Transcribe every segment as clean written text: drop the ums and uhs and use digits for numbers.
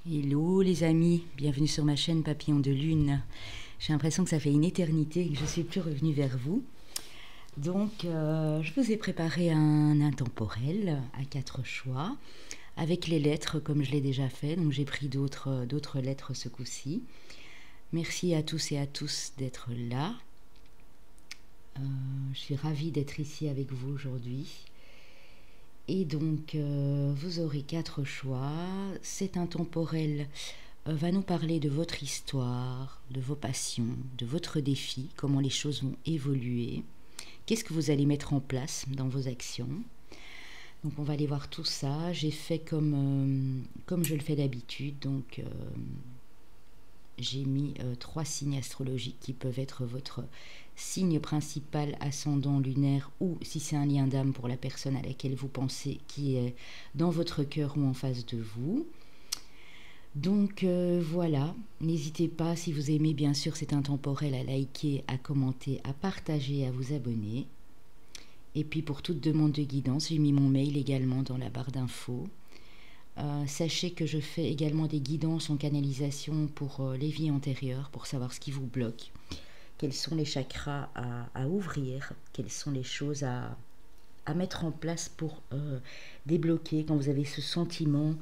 Hello les amis, bienvenue sur ma chaîne Papillon de Lune. J'ai l'impression que ça fait une éternité et que je ne suis plus revenue vers vous. Donc je vous ai préparé un intemporel à 4 choix avec les lettres comme je l'ai déjà fait. Donc j'ai pris d'autres lettres ce coup-ci. Merci à tous et à tous d'être là. Je suis ravie d'être ici avec vous aujourd'hui. Et donc, vous aurez 4 choix. Cet intemporel va nous parler de votre histoire, de vos passions, de votre défi, comment les choses vont évoluer, qu'est-ce que vous allez mettre en place dans vos actions. Donc, on va aller voir tout ça. J'ai fait comme je le fais d'habitude. Donc, j'ai mis 3 signes astrologiques qui peuvent être votre signe principal, ascendant lunaire, ou si c'est un lien d'âme pour la personne à laquelle vous pensez qui est dans votre cœur ou en face de vous. Donc voilà, n'hésitez pas, si vous aimez bien sûr cet intemporel, à liker, à commenter, à partager, à vous abonner. Et puis pour toute demande de guidance, j'ai mis mon mail également dans la barre d'infos. Sachez que je fais également des guidances en canalisation pour les vies antérieures, pour savoir ce qui vous bloque, quels sont les chakras à ouvrir, quelles sont les choses à mettre en place pour débloquer quand vous avez ce sentiment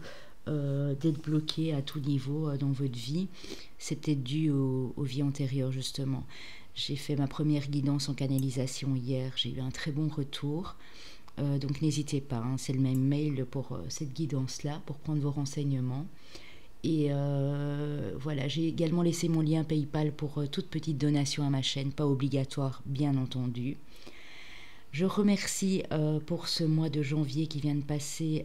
d'être bloqué à tout niveau dans votre vie. C'était dû aux vies antérieures justement. J'ai fait ma première guidance en canalisation hier, j'ai eu un très bon retour. Donc n'hésitez pas, hein, c'est le même mail pour cette guidance-là, pour prendre vos renseignements. Et voilà, j'ai également laissé mon lien PayPal pour toute petite donation à ma chaîne, pas obligatoire bien entendu. Je remercie pour ce mois de janvier qui vient de passer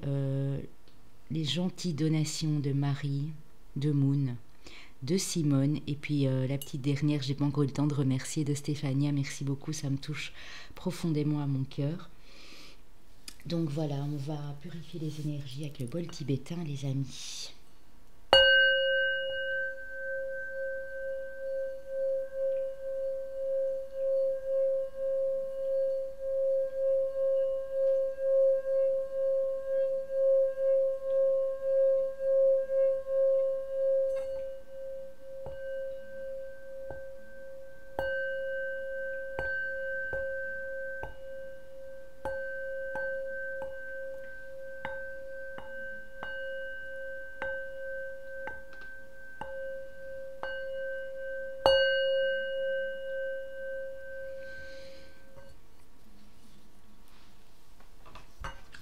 les gentilles donations de Marie, de Moon, de Simone, et puis la petite dernière, j'ai pas encore eu le temps de remercier, de Stéphania. Merci beaucoup, ça me touche profondément à mon cœur. Donc voilà, on va purifier les énergies avec le bol tibétain, les amis.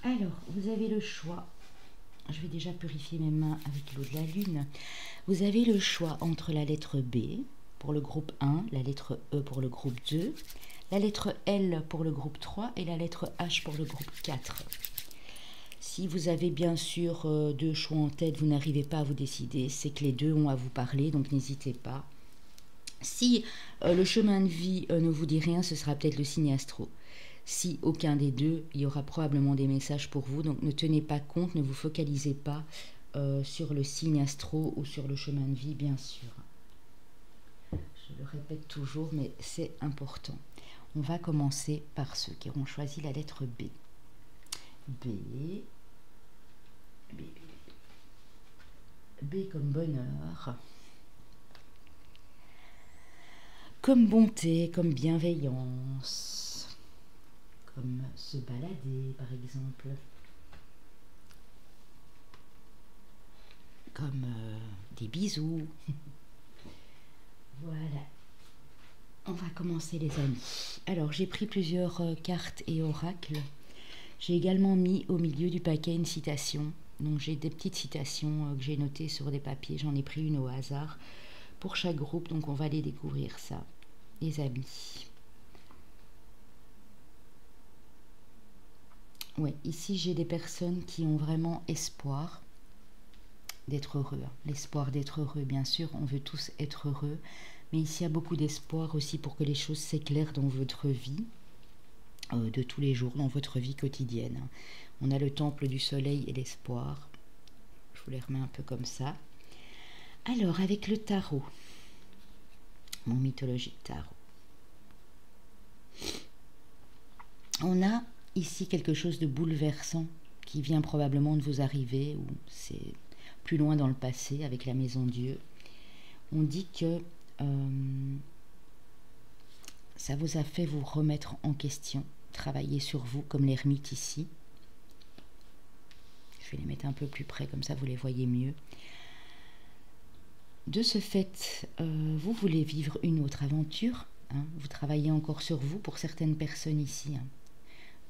Alors, vous avez le choix. Je vais déjà purifier mes mains avec l'eau de la lune. Vous avez le choix entre la lettre B pour le groupe 1, la lettre E pour le groupe 2, la lettre L pour le groupe 3 et la lettre H pour le groupe 4. Si vous avez bien sûr 2 choix en tête, vous n'arrivez pas à vous décider, c'est que les deux ont à vous parler, donc n'hésitez pas. Si le chemin de vie ne vous dit rien, ce sera peut-être le signe astro. Si aucun des deux, il y aura probablement des messages pour vous. Donc ne tenez pas compte, ne vous focalisez pas sur le signe astro ou sur le chemin de vie, bien sûr. Je le répète toujours, mais c'est important. On va commencer par ceux qui auront choisi la lettre B. B. B. B comme bonheur. Comme bonté, comme bienveillance. Comme se balader, par exemple. Comme des bisous. Voilà. On va commencer, les amis. Alors, j'ai pris plusieurs cartes et oracles. J'ai également mis au milieu du paquet une citation. Donc, j'ai des petites citations que j'ai notées sur des papiers. J'en ai pris une au hasard pour chaque groupe. Donc, on va aller découvrir ça, les amis. Ouais, ici j'ai des personnes qui ont vraiment espoir d'être heureux. L'espoir d'être heureux, bien sûr, on veut tous être heureux. Mais ici, il y a beaucoup d'espoir aussi pour que les choses s'éclairent dans votre vie, de tous les jours, dans votre vie quotidienne. On a le temple du soleil et l'espoir. Je vous les remets un peu comme ça. Alors, avec le tarot, mon mythologique tarot, on a ici quelque chose de bouleversant qui vient probablement de vous arriver, ou c'est plus loin dans le passé avec la maison Dieu. On dit que ça vous a fait vous remettre en question, travailler sur vous comme l'ermite ici. Je vais les mettre un peu plus près, comme ça vous les voyez mieux. De ce fait, vous voulez vivre une autre aventure. Hein, vous travaillez encore sur vous pour certaines personnes ici. Hein.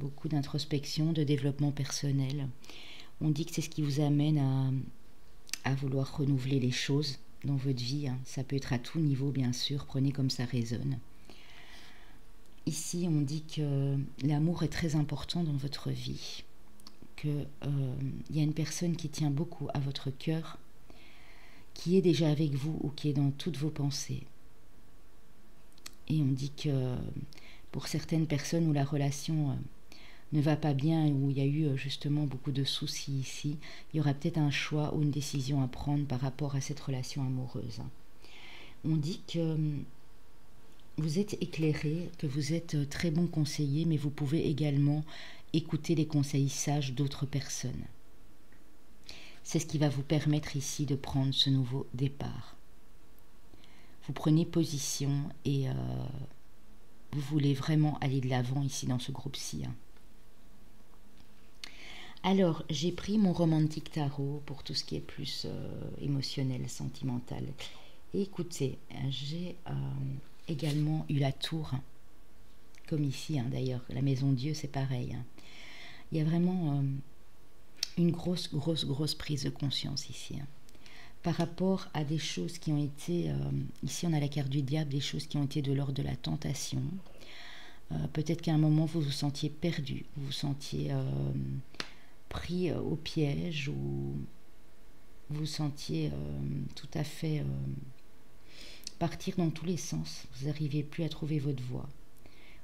Beaucoup d'introspection, de développement personnel. On dit que c'est ce qui vous amène à vouloir renouveler les choses dans votre vie. Hein. Ça peut être à tout niveau, bien sûr. Prenez comme ça résonne. Ici, on dit que l'amour est très important dans votre vie. Qu'il y a une personne qui tient beaucoup à votre cœur, qui est déjà avec vous ou qui est dans toutes vos pensées. Et on dit que pour certaines personnes où la relation ne va pas bien, où il y a eu justement beaucoup de soucis ici, il y aura peut-être un choix ou une décision à prendre par rapport à cette relation amoureuse. On dit que vous êtes éclairé, que vous êtes très bon conseiller, mais vous pouvez également écouter les conseils sages d'autres personnes. C'est ce qui va vous permettre ici de prendre ce nouveau départ. Vous prenez position et vous voulez vraiment aller de l'avant ici dans ce groupe-ci. Hein. Alors, j'ai pris mon romantique tarot pour tout ce qui est plus émotionnel, sentimental. Et écoutez, j'ai également eu la tour, hein, comme ici hein, d'ailleurs. La maison Dieu, c'est pareil. Hein. Il y a vraiment une grosse prise de conscience ici. Hein. Par rapport à des choses qui ont été, ici on a la carte du diable, des choses qui ont été de l'ordre de la tentation. Peut-être qu'à un moment vous vous sentiez perdu, vous vous sentiez pris au piège, ou vous vous sentiez tout à fait partir dans tous les sens. Vous n'arriviez plus à trouver votre voie.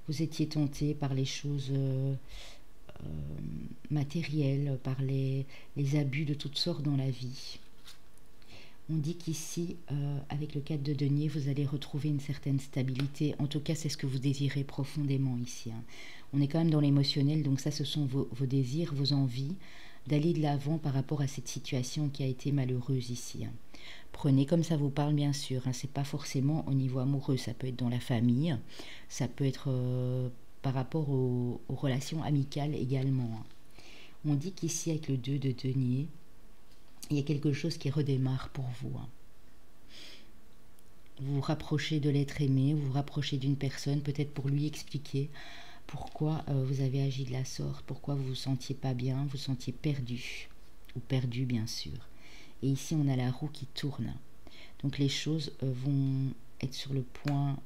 Vous étiez tenté par les choses matérielles, par les abus de toutes sortes dans la vie. On dit qu'ici, avec le 4 de denier, vous allez retrouver une certaine stabilité. En tout cas, c'est ce que vous désirez profondément ici. Hein. On est quand même dans l'émotionnel, donc ça, ce sont vos désirs, vos envies d'aller de l'avant par rapport à cette situation qui a été malheureuse ici. Hein. Prenez comme ça vous parle, bien sûr. Hein. C'est pas forcément au niveau amoureux, ça peut être dans la famille, ça peut être par rapport aux relations amicales également. Hein. On dit qu'ici, avec le 2 de denier, il y a quelque chose qui redémarre pour vous. Hein. Vous vous rapprochez de l'être aimé, vous vous rapprochez d'une personne, peut-être pour lui expliquer pourquoi vous avez agi de la sorte, pourquoi vous vous sentiez pas bien, vous vous sentiez perdu, ou perdu bien sûr. Et ici on a la roue qui tourne. Donc les choses vont être sur le point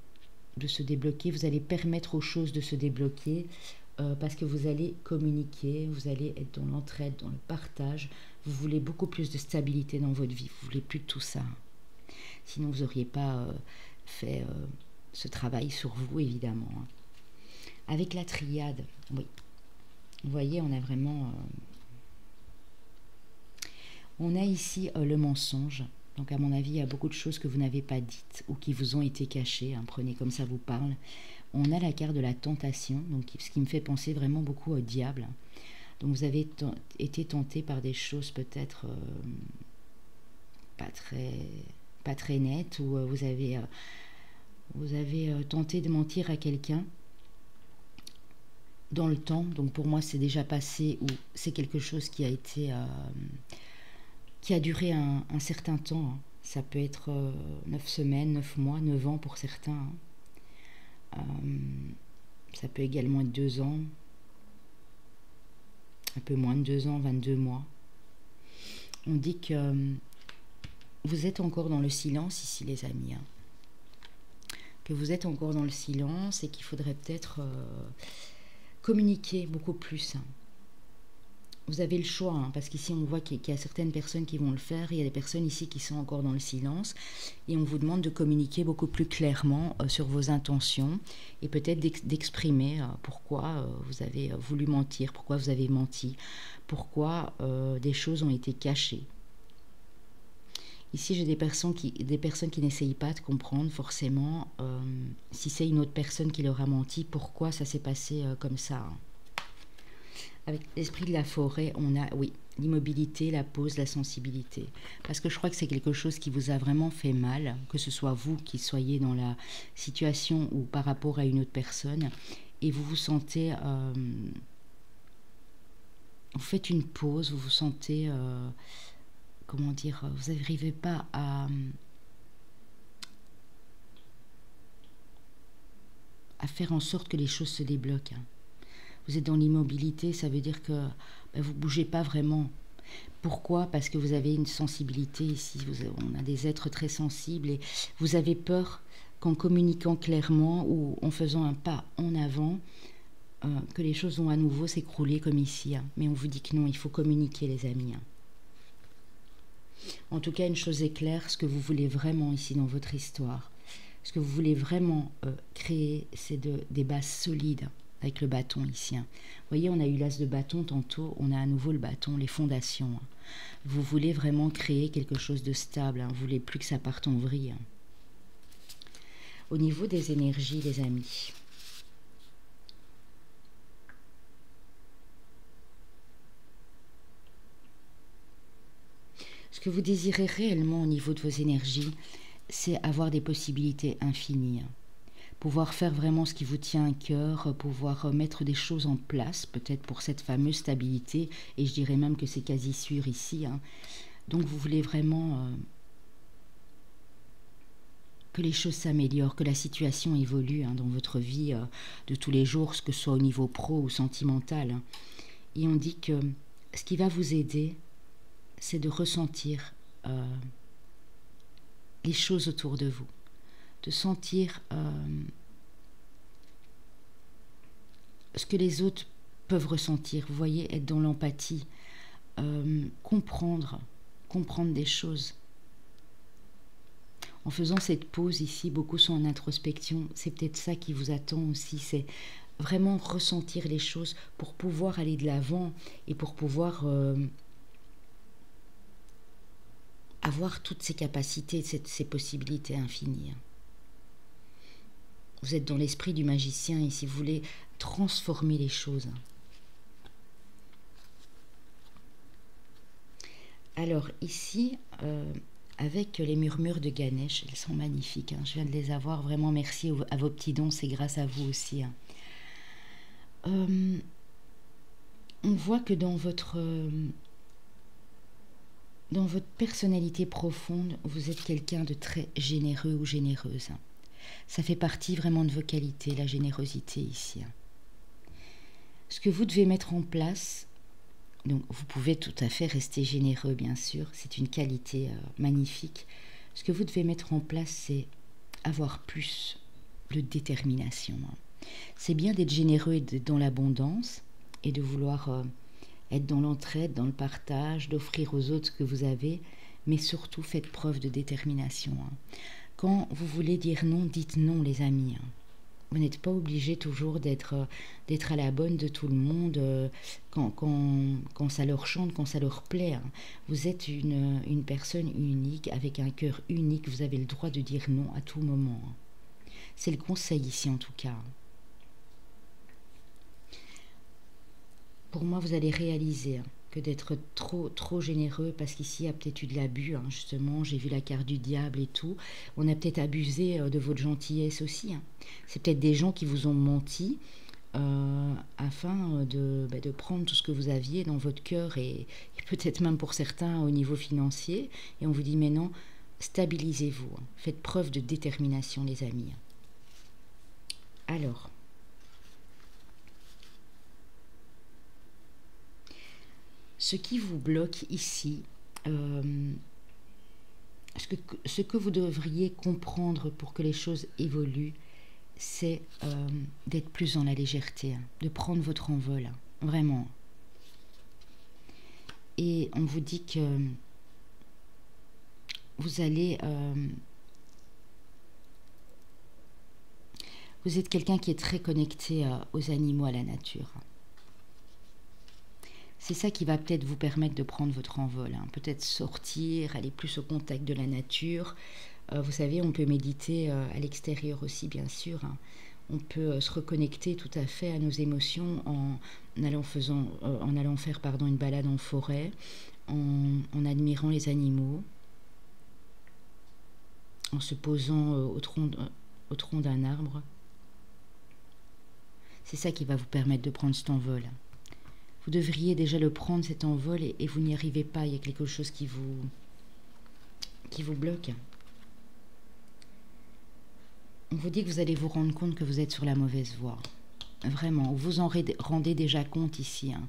de se débloquer, vous allez permettre aux choses de se débloquer, parce que vous allez communiquer, vous allez être dans l'entraide, dans le partage, vous voulez beaucoup plus de stabilité dans votre vie, vous voulez plus de tout ça. Sinon vous n'auriez pas fait ce travail sur vous, évidemment. Hein. Avec la triade, oui, vous voyez, on a vraiment... on a ici le mensonge. Donc à mon avis, il y a beaucoup de choses que vous n'avez pas dites ou qui vous ont été cachées. Hein, prenez comme ça vous parle. On a la carte de la tentation, donc ce qui me fait penser vraiment beaucoup au diable. Donc vous avez été tenté par des choses peut-être pas très nettes, ou vous avez tenté de mentir à quelqu'un dans le temps. Donc pour moi c'est déjà passé, ou c'est quelque chose qui a été qui a duré un certain temps. Hein. Ça peut être 9 semaines, 9 mois, 9 ans pour certains. Hein. Ça peut également être 2 ans, un peu moins de 2 ans, 22 mois. On dit que vous êtes encore dans le silence ici, les amis. Hein. Que vous êtes encore dans le silence et qu'il faudrait peut-être communiquer beaucoup plus. Hein. Vous avez le choix, hein, parce qu'ici on voit qu'il y a certaines personnes qui vont le faire, il y a des personnes ici qui sont encore dans le silence, et on vous demande de communiquer beaucoup plus clairement sur vos intentions, et peut-être d'exprimer pourquoi vous avez voulu mentir, pourquoi vous avez menti, pourquoi des choses ont été cachées. Ici j'ai des personnes qui n'essayent pas de comprendre forcément si c'est une autre personne qui leur a menti, pourquoi ça s'est passé comme ça. Hein. Avec l'esprit de la forêt, on a, oui, l'immobilité, la pause, la sensibilité. Parce que je crois que c'est quelque chose qui vous a vraiment fait mal, que ce soit vous qui soyez dans la situation ou par rapport à une autre personne, et vous vous sentez... vous faites une pause, vous vous sentez... comment dire, vous n'arrivez pas à faire en sorte que les choses se débloquent. Vous êtes dans l'immobilité, ça veut dire que vous ne bougez pas vraiment. Pourquoi? Parce que vous avez une sensibilité ici, on a des êtres très sensibles et vous avez peur qu'en communiquant clairement ou en faisant un pas en avant, que les choses vont à nouveau s'écrouler comme ici. Mais on vous dit que non, il faut communiquer les amis. En tout cas, une chose est claire, ce que vous voulez vraiment ici dans votre histoire, ce que vous voulez vraiment créer, c'est des bases solides avec le bâton ici. Vous voyez, on a eu l'as de bâton tantôt, on a à nouveau le bâton, les fondations. Vous voulez vraiment créer quelque chose de stable, vous ne voulez plus que ça parte en vrille. Au niveau des énergies, les amis, ce que vous désirez réellement au niveau de vos énergies, c'est avoir des possibilités infinies. Pouvoir faire vraiment ce qui vous tient à cœur, pouvoir mettre des choses en place, peut-être pour cette fameuse stabilité, et je dirais même que c'est quasi sûr ici. Donc vous voulez vraiment que les choses s'améliorent, que la situation évolue dans votre vie de tous les jours, que ce soit au niveau pro ou sentimental. Et on dit que ce qui va vous aider, c'est de ressentir les choses autour de vous, de sentir ce que les autres peuvent ressentir. Vous voyez, être dans l'empathie, comprendre des choses. En faisant cette pause ici, beaucoup sont en introspection. C'est peut-être ça qui vous attend aussi, c'est vraiment ressentir les choses pour pouvoir aller de l'avant et pour pouvoir avoir toutes ces capacités, ces possibilités infinies. Vous êtes dans l'esprit du magicien et si vous voulez transformer les choses. Alors ici, avec les murmures de Ganesh, elles sont magnifiques. Je viens de les avoir. Vraiment merci à vos petits dons, c'est grâce à vous aussi. On voit que dans votre personnalité profonde, vous êtes quelqu'un de très généreux ou généreuse. Ça fait partie vraiment de vos qualités, la générosité ici. Ce que vous devez mettre en place, donc vous pouvez tout à fait rester généreux, bien sûr, c'est une qualité magnifique. Ce que vous devez mettre en place, c'est avoir plus de détermination. C'est bien d'être généreux et d'être dans l'abondance et de vouloir être dans l'entraide, dans le partage, d'offrir aux autres ce que vous avez, mais surtout faites preuve de détermination. Quand vous voulez dire non, dites non, les amis. Vous n'êtes pas obligé toujours d'être à la bonne de tout le monde quand ça leur chante, quand ça leur plaît. Vous êtes une personne unique, avec un cœur unique. Vous avez le droit de dire non à tout moment. C'est le conseil ici en tout cas. Pour moi, vous allez réaliser que d'être trop généreux, parce qu'ici, il y a peut-être eu de l'abus, justement, j'ai vu la carte du diable et tout. On a peut-être abusé de votre gentillesse aussi. C'est peut-être des gens qui vous ont menti afin de prendre tout ce que vous aviez dans votre cœur et peut-être même pour certains au niveau financier. Et on vous dit, mais non, stabilisez-vous. Faites preuve de détermination, les amis. Alors... ce qui vous bloque ici, ce que vous devriez comprendre pour que les choses évoluent, c'est d'être plus dans la légèreté, de prendre votre envol, vraiment. Et on vous dit que vous allez... vous êtes quelqu'un qui est très connecté aux animaux, à la nature. C'est ça qui va peut-être vous permettre de prendre votre envol. Peut-être sortir, aller plus au contact de la nature. Vous savez, on peut méditer à l'extérieur aussi, bien sûr. On peut se reconnecter tout à fait à nos émotions en allant, faire une balade en forêt, en admirant les animaux, en se posant au tronc d'un arbre. C'est ça qui va vous permettre de prendre cet envol. Vous devriez déjà le prendre, cet envol, et vous n'y arrivez pas. Il y a quelque chose qui vous bloque. On vous dit que vous allez vous rendre compte que vous êtes sur la mauvaise voie. Vraiment, vous en rendez déjà compte ici. Hein,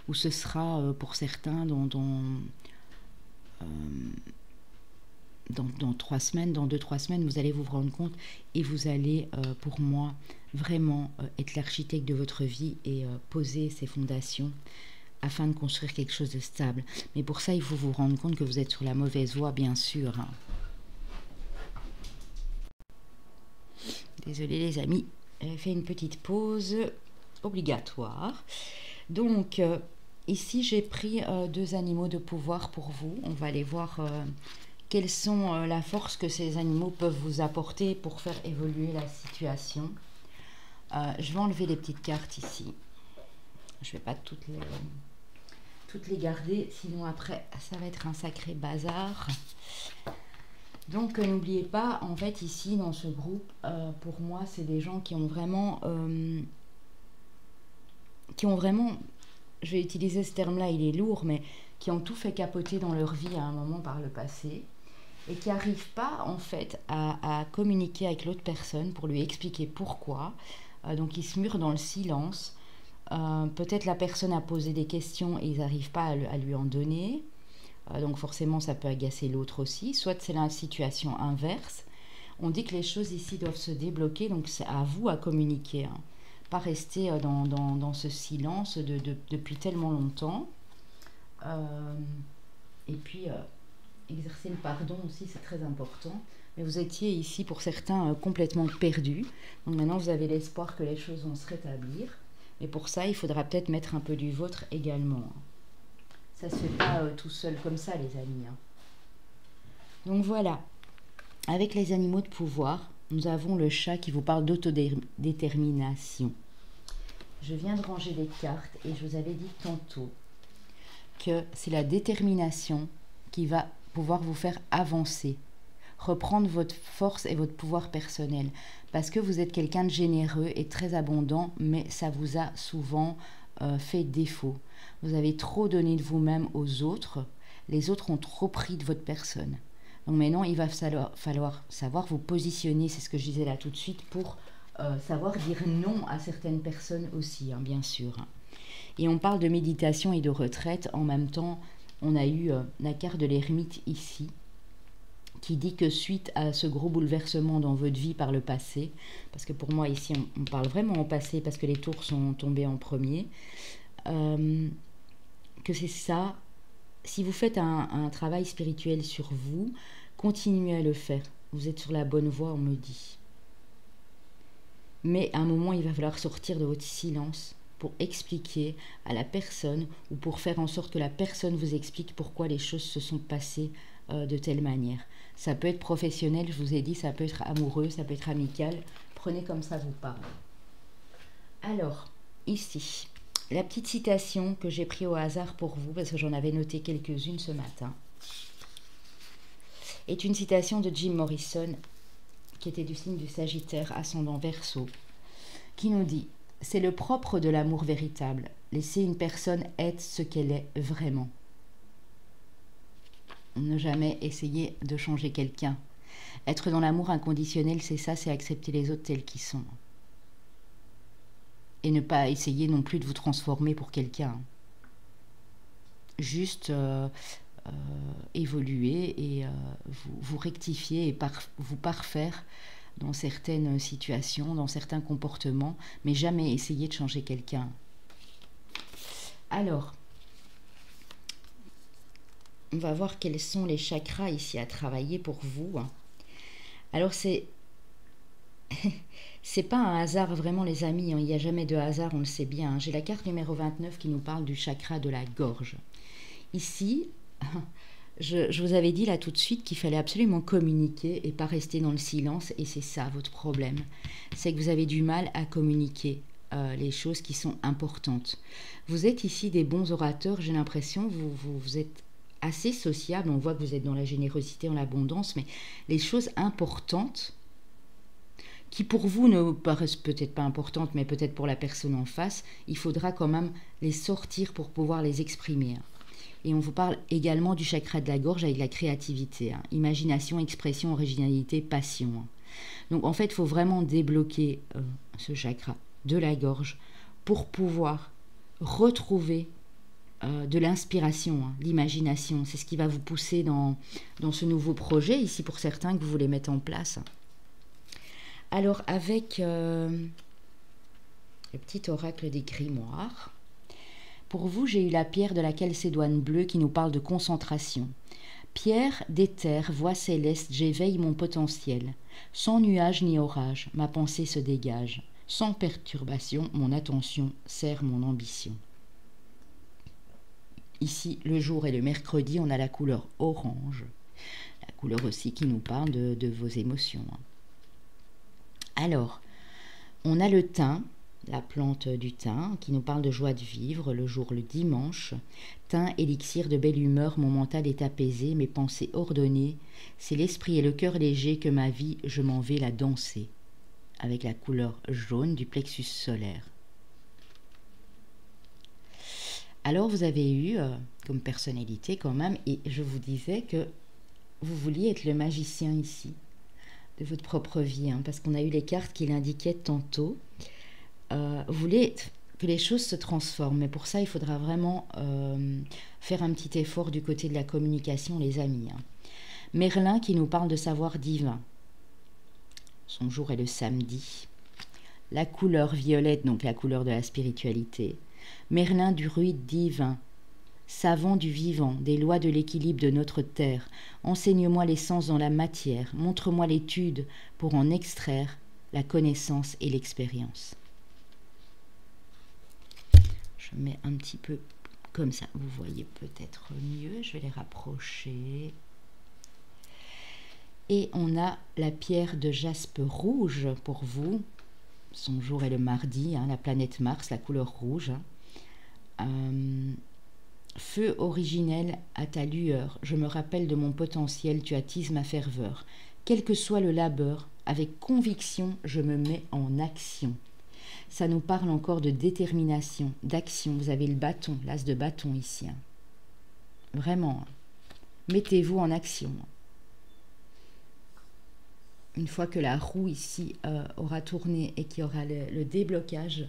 où ce sera pour certains dans 3 semaines, dans 2-3 semaines, vous allez vous rendre compte et vous allez, pour moi, vraiment être l'architecte de votre vie et poser ses fondations afin de construire quelque chose de stable. Mais pour ça, il faut vous rendre compte que vous êtes sur la mauvaise voie, bien sûr. Hein. Désolée les amis, j'ai fait une petite pause obligatoire. Donc, ici, j'ai pris 2 animaux de pouvoir pour vous. On va aller voir quelles sont la force que ces animaux peuvent vous apporter pour faire évoluer la situation. Je vais enlever les petites cartes ici. Je ne vais pas toutes les garder, sinon après, ça va être un sacré bazar. Donc, n'oubliez pas, en fait, ici, dans ce groupe, pour moi, c'est des gens qui ont vraiment, je vais utiliser ce terme-là, il est lourd, mais qui ont tout fait capoter dans leur vie à un moment par le passé et qui n'arrivent pas, en fait, à communiquer avec l'autre personne pour lui expliquer pourquoi. Donc, ils se murent dans le silence. Peut-être la personne a posé des questions et ils n'arrivent pas à lui en donner. Donc forcément, ça peut agacer l'autre aussi. Soit c'est la situation inverse. On dit que les choses ici doivent se débloquer, donc c'est à vous à communiquer. Hein. Pas rester dans ce silence depuis tellement longtemps. Et puis, exercer le pardon aussi, c'est très important. Mais vous étiez ici, pour certains, complètement perdus. Donc maintenant, vous avez l'espoir que les choses vont se rétablir. Mais pour ça, il faudra peut-être mettre un peu du vôtre également. Ça ne se fait pas tout seul comme ça, les amis. Hein. Donc voilà. Avec les animaux de pouvoir, nous avons le chat qui vous parle d'autodétermination. Je viens de ranger les cartes et je vous avais dit tantôt que c'est la détermination qui va pouvoir vous faire avancer, reprendre votre force et votre pouvoir personnel. Parce que vous êtes quelqu'un de généreux et très abondant, mais ça vous a souvent fait défaut. Vous avez trop donné de vous-même aux autres. Les autres ont trop pris de votre personne. Donc maintenant, il va falloir savoir vous positionner, c'est ce que je disais là tout de suite, pour savoir dire non à certaines personnes aussi, hein, bien sûr. Et on parle de méditation et de retraite. En même temps, on a eu la carte de l'ermite ici, qui dit que suite à ce gros bouleversement dans votre vie par le passé, parce que pour moi ici on parle vraiment au passé parce que les tours sont tombés en premier, que c'est ça, si vous faites un travail spirituel sur vous, continuez à le faire, vous êtes sur la bonne voie, on me dit. Mais à un moment il va falloir sortir de votre silence pour expliquer à la personne ou pour faire en sorte que la personne vous explique pourquoi les choses se sont passées de telle manière. Ça peut être professionnel, je vous ai dit, ça peut être amoureux, ça peut être amical. Prenez comme ça vous parle. Alors, ici, la petite citation que j'ai prise au hasard pour vous, parce que j'en avais noté quelques-unes ce matin, est une citation de Jim Morrison, qui était du signe du Sagittaire, ascendant Verseau, qui nous dit « C'est le propre de l'amour véritable, laisser une personne être ce qu'elle est vraiment. » Ne jamais essayer de changer quelqu'un. Être dans l'amour inconditionnel, c'est ça, c'est accepter les autres tels qu'ils sont. Et ne pas essayer non plus de vous transformer pour quelqu'un. Juste évoluer et vous rectifier et vous parfaire dans certaines situations, dans certains comportements, mais jamais essayer de changer quelqu'un. Alors, on va voir quels sont les chakras ici à travailler pour vous. Alors, c'est pas un hasard vraiment, les amis. Il n'y a jamais de hasard, on le sait bien. J'ai la carte numéro 29 qui nous parle du chakra de la gorge. Ici, Je vous avais dit là tout de suite qu'il fallait absolument communiquer et pas rester dans le silence, et c'est ça votre problème. C'est que vous avez du mal à communiquer les choses qui sont importantes. Vous êtes ici des bons orateurs, j'ai l'impression, vous êtes assez sociable, on voit que vous êtes dans la générosité, dans l'abondance, mais les choses importantes, qui pour vous ne paraissent peut-être pas importantes, mais peut-être pour la personne en face, il faudra quand même les sortir pour pouvoir les exprimer. Et on vous parle également du chakra de la gorge avec la créativité, hein. Imagination, expression, originalité, passion, hein. Donc en fait, il faut vraiment débloquer ce chakra de la gorge pour pouvoir retrouver de l'inspiration, hein, l'imagination. C'est ce qui va vous pousser dans ce nouveau projet, ici pour certains que vous voulez mettre en place. Alors avec le petit oracle des grimoires, pour vous, j'ai eu la pierre de la calcédoine bleue qui nous parle de concentration. Pierre d'éther, voix céleste, j'éveille mon potentiel. Sans nuage ni orage, ma pensée se dégage. Sans perturbation, mon attention sert mon ambition. Ici, le jour et le mercredi, on a la couleur orange. La couleur aussi qui nous parle de vos émotions. Alors, on a le thym, la plante du thym, qui nous parle de joie de vivre, le jour, le dimanche. Thym, élixir de belle humeur, mon mental est apaisé, mes pensées ordonnées. C'est l'esprit et le cœur léger que ma vie, je m'en vais la danser. Avec la couleur jaune du plexus solaire. Alors vous avez eu comme personnalité quand même, et je vous disais que vous vouliez être le magicien ici, de votre propre vie, hein, parce qu'on a eu les cartes qui l'indiquaient tantôt. Vous voulez que les choses se transforment, mais pour ça il faudra vraiment faire un petit effort du côté de la communication, les amis, hein. Merlin qui nous parle de savoir divin. Son jour est le samedi. La couleur violette, donc la couleur de la spiritualité. Merlin du ruide divin, savant du vivant, des lois de l'équilibre de notre terre, enseigne-moi l'essence dans la matière, montre-moi l'étude pour en extraire la connaissance et l'expérience. Je mets un petit peu comme ça, vous voyez peut-être mieux, je vais les rapprocher. Et on a la pierre de jaspe rouge pour vous. Son jour est le mardi, hein, la planète Mars, la couleur rouge. Feu originel à ta lueur, je me rappelle de mon potentiel, tu attises ma ferveur. Quel que soit le labeur, avec conviction, je me mets en action. Ça nous parle encore de détermination, d'action. Vous avez le bâton, l'as de bâton ici, hein. Vraiment, mettez-vous en action. Une fois que la roue ici aura tourné et qu'il y aura le déblocage,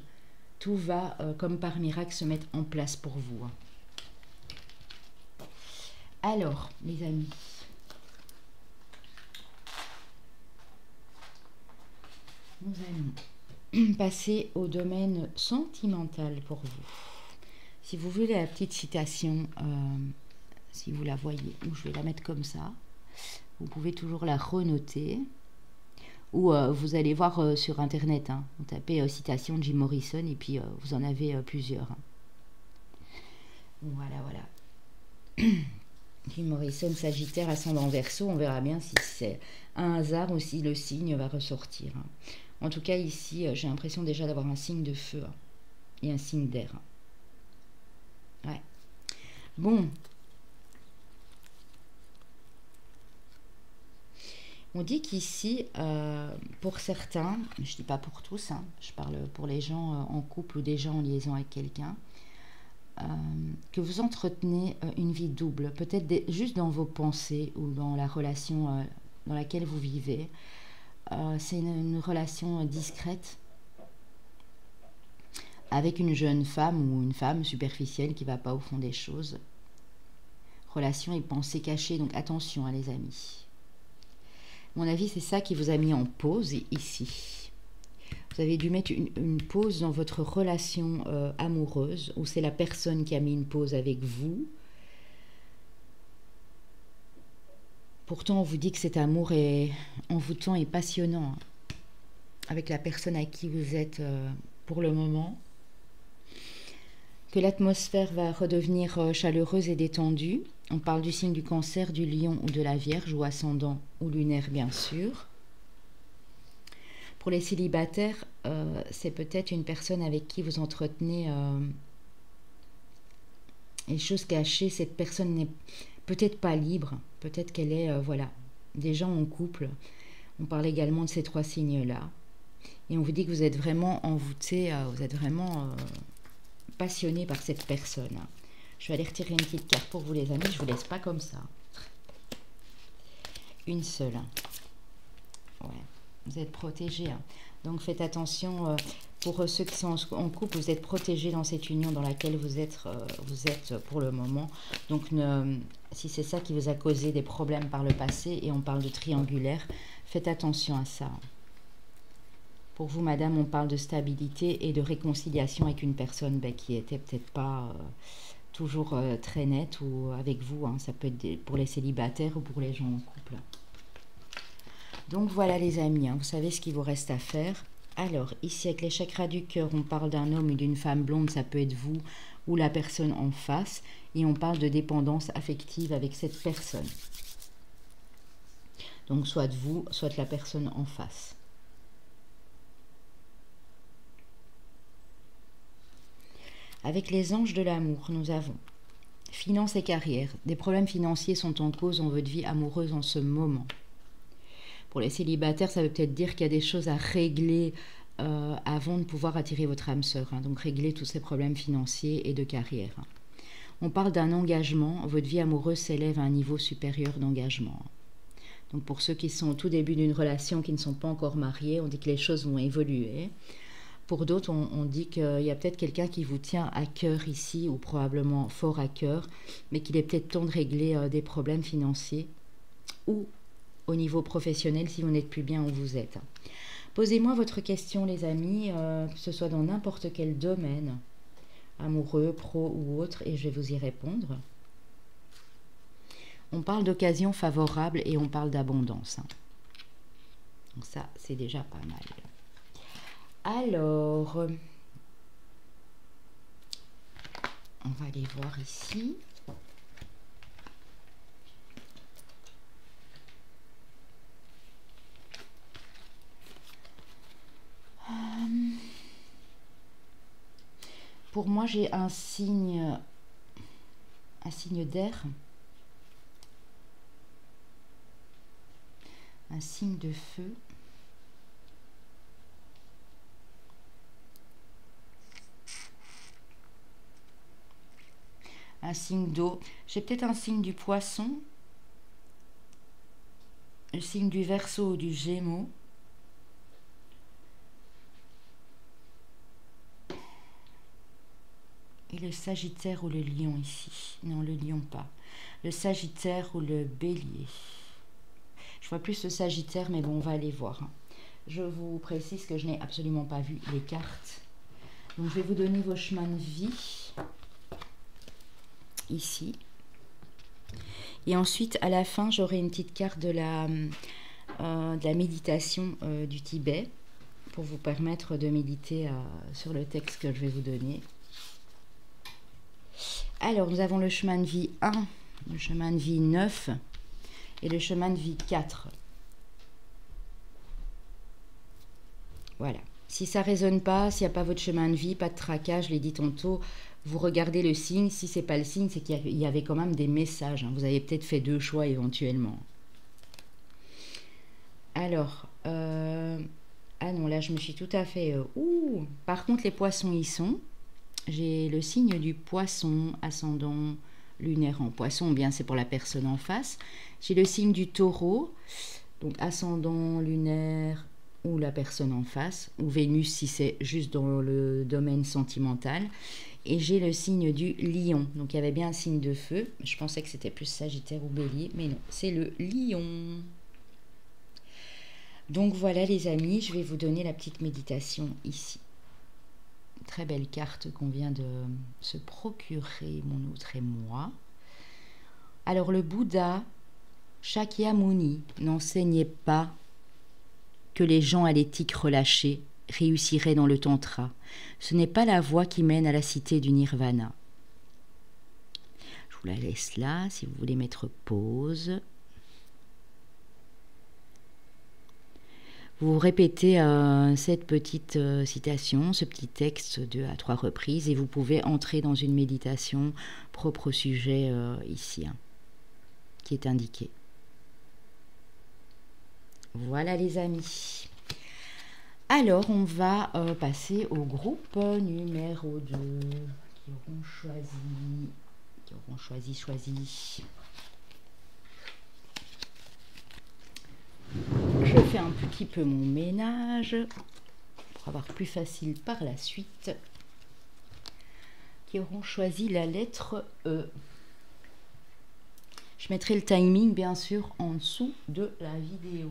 tout va, comme par miracle, se mettre en place pour vous. Alors, les amis, nous allons passer au domaine sentimental pour vous. Si vous voulez la petite citation, si vous la voyez, ou je vais la mettre comme ça, vous pouvez toujours la renoter. Ou vous allez voir sur internet, hein, vous tapez citation de Jim Morrison et puis vous en avez plusieurs. Voilà, voilà. Jim Morrison, Sagittaire, ascendant Verseau, on verra bien si c'est un hasard ou si le signe va ressortir, hein. En tout cas ici, j'ai l'impression déjà d'avoir un signe de feu, hein, et un signe d'air. Ouais. Bon. On dit qu'ici, pour certains, je ne dis pas pour tous, hein, je parle pour les gens en couple ou des gens en liaison avec quelqu'un, que vous entretenez une vie double, peut-être juste dans vos pensées ou dans la relation dans laquelle vous vivez. C'est une relation discrète avec une jeune femme ou une femme superficielle qui ne va pas au fond des choses. Relation et pensée cachée, donc attention, hein, les amis. À mon avis, c'est ça qui vous a mis en pause ici. Vous avez dû mettre une pause dans votre relation amoureuse, ou c'est la personne qui a mis une pause avec vous. Pourtant, on vous dit que cet amour est envoûtant et passionnant, hein, avec la personne à qui vous êtes pour le moment. Que l'atmosphère va redevenir chaleureuse et détendue. On parle du signe du Cancer, du Lion ou de la Vierge, ou ascendant ou lunaire, bien sûr. Pour les célibataires, c'est peut-être une personne avec qui vous entretenez les choses cachées. Cette personne n'est peut-être pas libre, peut-être qu'elle est, voilà, déjà en couple. On parle également de ces trois signes-là. Et on vous dit que vous êtes vraiment envoûté, vous êtes vraiment passionné par cette personne. Je vais aller retirer une petite carte pour vous, les amis. Je ne vous laisse pas comme ça. Une seule. Ouais. Vous êtes protégés. Donc faites attention. Pour ceux qui sont en couple, vous êtes protégés dans cette union dans laquelle vous êtes pour le moment. Donc si c'est ça qui vous a causé des problèmes par le passé, et on parle de triangulaire, faites attention à ça. Pour vous, madame, on parle de stabilité et de réconciliation avec une personne qui était peut-être pas toujours très nette ou avec vous. Ça peut être pour les célibataires ou pour les gens en couple. Donc voilà les amis, vous savez ce qu'il vous reste à faire. Alors ici avec les chakras du cœur, on parle d'un homme ou d'une femme blonde, ça peut être vous ou la personne en face. Et on parle de dépendance affective avec cette personne. Donc soit vous, soit la personne en face. Avec les anges de l'amour, nous avons finances et carrière. Des problèmes financiers sont en cause dans votre vie amoureuse en ce moment. Pour les célibataires, ça veut peut-être dire qu'il y a des choses à régler avant de pouvoir attirer votre âme sœur. Donc régler tous ces problèmes financiers et de carrière. On parle d'un engagement. Votre vie amoureuse s'élève à un niveau supérieur d'engagement. Donc pour ceux qui sont au tout début d'une relation, qui ne sont pas encore mariés, on dit que les choses vont évoluer. Pour d'autres, on dit qu'il y a peut-être quelqu'un qui vous tient à cœur ici, ou probablement fort à cœur, mais qu'il est peut-être temps de régler des problèmes financiers ou au niveau professionnel si vous n'êtes plus bien où vous êtes. Posez-moi votre question, les amis, que ce soit dans n'importe quel domaine, amoureux, pro ou autre, et je vais vous y répondre. On parle d'occasion favorable et on parle d'abondance. Donc ça, c'est déjà pas mal. Alors, on va aller voir ici. Pour moi, j'ai un signe d'air, un signe de feu. Un signe d'eau. J'ai peut-être un signe du poisson, le signe du Verseau ou du Gémeaux. Et le Sagittaire ou le Lion ici. Non, le Lion pas. Le Sagittaire ou le Bélier. Je vois plus le Sagittaire, mais bon, on va aller voir. Je vous précise que je n'ai absolument pas vu les cartes. Donc, je vais vous donner vos chemins de vie. Ici. Et ensuite, à la fin, j'aurai une petite carte de la méditation du Tibet pour vous permettre de méditer sur le texte que je vais vous donner. Alors, nous avons le chemin de vie 1, le chemin de vie 9 et le chemin de vie 4. Voilà. Si ça ne résonne pas, s'il n'y a pas votre chemin de vie, pas de tracas, je l'ai dit tantôt, vous regardez le signe. Si ce n'est pas le signe, c'est qu'il y avait quand même des messages. Vous avez peut-être fait 2 choix éventuellement. Alors, ah non, là je me suis tout à fait... par contre, les poissons y sont. J'ai le signe du poisson, ascendant lunaire en poisson, bien c'est pour la personne en face. J'ai le signe du taureau, donc ascendant lunaire ou la personne en face, ou Vénus si c'est juste dans le domaine sentimental. Et j'ai le signe du lion, donc il y avait bien un signe de feu. Je pensais que c'était plus Sagittaire ou Bélier, mais non, c'est le lion. Donc voilà les amis, je vais vous donner la petite méditation ici. Très belle carte qu'on vient de se procurer, mon autre et moi. Alors le Bouddha Shakyamuni n'enseignait pas que les gens à l'éthique relâchée réussiraient dans le tantra. Ce n'est pas la voie qui mène à la cité du nirvana. Je vous la laisse là. Si vous voulez mettre pause, vous répétez cette petite citation, ce petit texte 2 à 3 reprises et vous pouvez entrer dans une méditation propre au sujet ici, hein, qui est indiqué. Voilà les amis. Alors on va passer au groupe numéro 2 qui auront choisi. Je fais un petit peu mon ménage pour avoir plus facile par la suite. Qui auront choisi la lettre E. Je mettrai le timing bien sûr en dessous de la vidéo.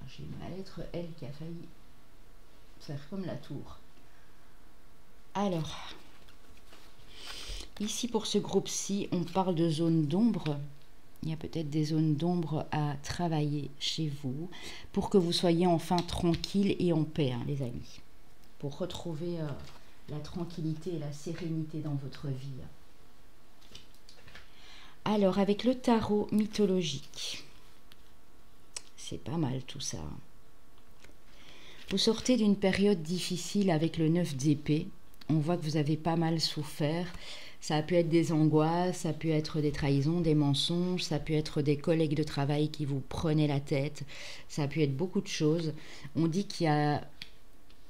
J'ai ma lettre L qui a failli faire comme la tour. Alors, ici pour ce groupe-ci, on parle de zones d'ombre. Il y a peut-être des zones d'ombre à travailler chez vous pour que vous soyez enfin tranquille et en paix, hein, les amis. Pour retrouver la tranquillité et la sérénité dans votre vie. Alors, avec le tarot mythologique, c'est pas mal tout ça. Vous sortez d'une période difficile avec le 9 d'épée. On voit que vous avez pas mal souffert. Ça a pu être des angoisses, ça a pu être des trahisons, des mensonges, ça a pu être des collègues de travail qui vous prenaient la tête. Ça a pu être beaucoup de choses. On dit qu'il y a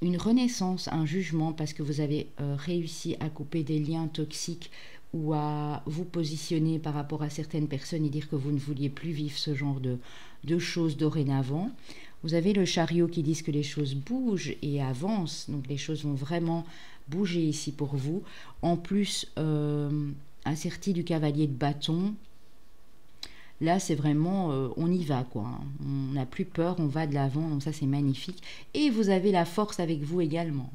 une renaissance, un jugement, parce que vous avez réussi à couper des liens toxiques ou à vous positionner par rapport à certaines personnes et dire que vous ne vouliez plus vivre ce genre de choses dorénavant. Vous avez le chariot qui dit que les choses bougent et avancent, donc les choses vont vraiment bouger ici pour vous. En plus, asserti du cavalier de bâton, là c'est vraiment, on y va quoi, hein. On n'a plus peur, on va de l'avant, donc ça c'est magnifique. Et vous avez la force avec vous également.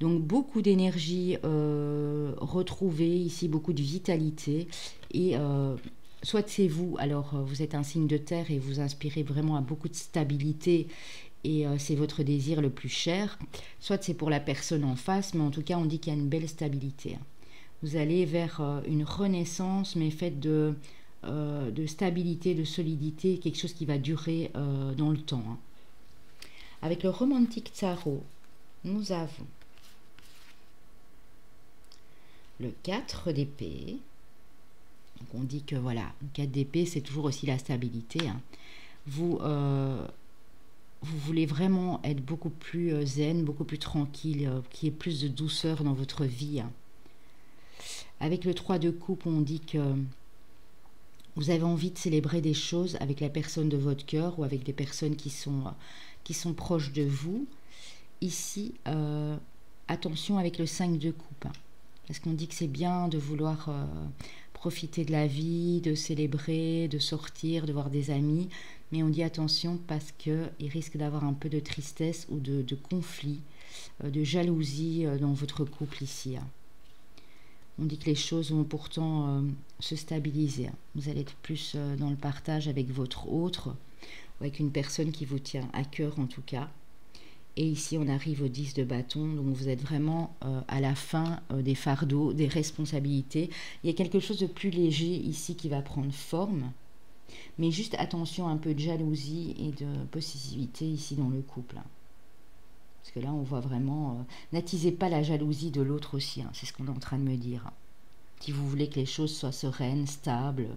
Donc beaucoup d'énergie retrouvée ici, beaucoup de vitalité et soit c'est vous, alors vous êtes un signe de terre et vous inspirez vraiment à beaucoup de stabilité et c'est votre désir le plus cher, soit c'est pour la personne en face, mais en tout cas on dit qu'il y a une belle stabilité. Vous allez vers une renaissance mais faite de stabilité, de solidité, quelque chose qui va durer dans le temps, hein. Avec le Romantic Tarot, nous avons le 4 d'épée. Donc on dit que voilà, le 4 d'épée, c'est toujours aussi la stabilité, hein. Vous voulez vraiment être beaucoup plus zen, beaucoup plus tranquille, qu'il y ait plus de douceur dans votre vie, hein. Avec le 3 de coupe, on dit que vous avez envie de célébrer des choses avec la personne de votre cœur ou avec des personnes qui sont proches de vous. Ici, attention avec le 5 de coupe, hein. Parce qu'on dit que c'est bien de vouloir profiter de la vie, de célébrer, de sortir, de voir des amis. Mais on dit attention parce qu'il risque d'avoir un peu de tristesse ou de conflit, de jalousie dans votre couple ici, hein. On dit que les choses vont pourtant se stabiliser, hein. Vous allez être plus dans le partage avec votre autre, ou avec une personne qui vous tient à cœur en tout cas. Et ici, on arrive au 10 de bâton, donc vous êtes vraiment à la fin des fardeaux, des responsabilités. Il y a quelque chose de plus léger ici qui va prendre forme, mais juste attention, un peu de jalousie et de possessivité ici dans le couple, hein. Parce que là, on voit vraiment... n'attisez pas la jalousie de l'autre aussi, hein, c'est ce qu'on est en train de me dire, hein. Si vous voulez que les choses soient sereines, stables.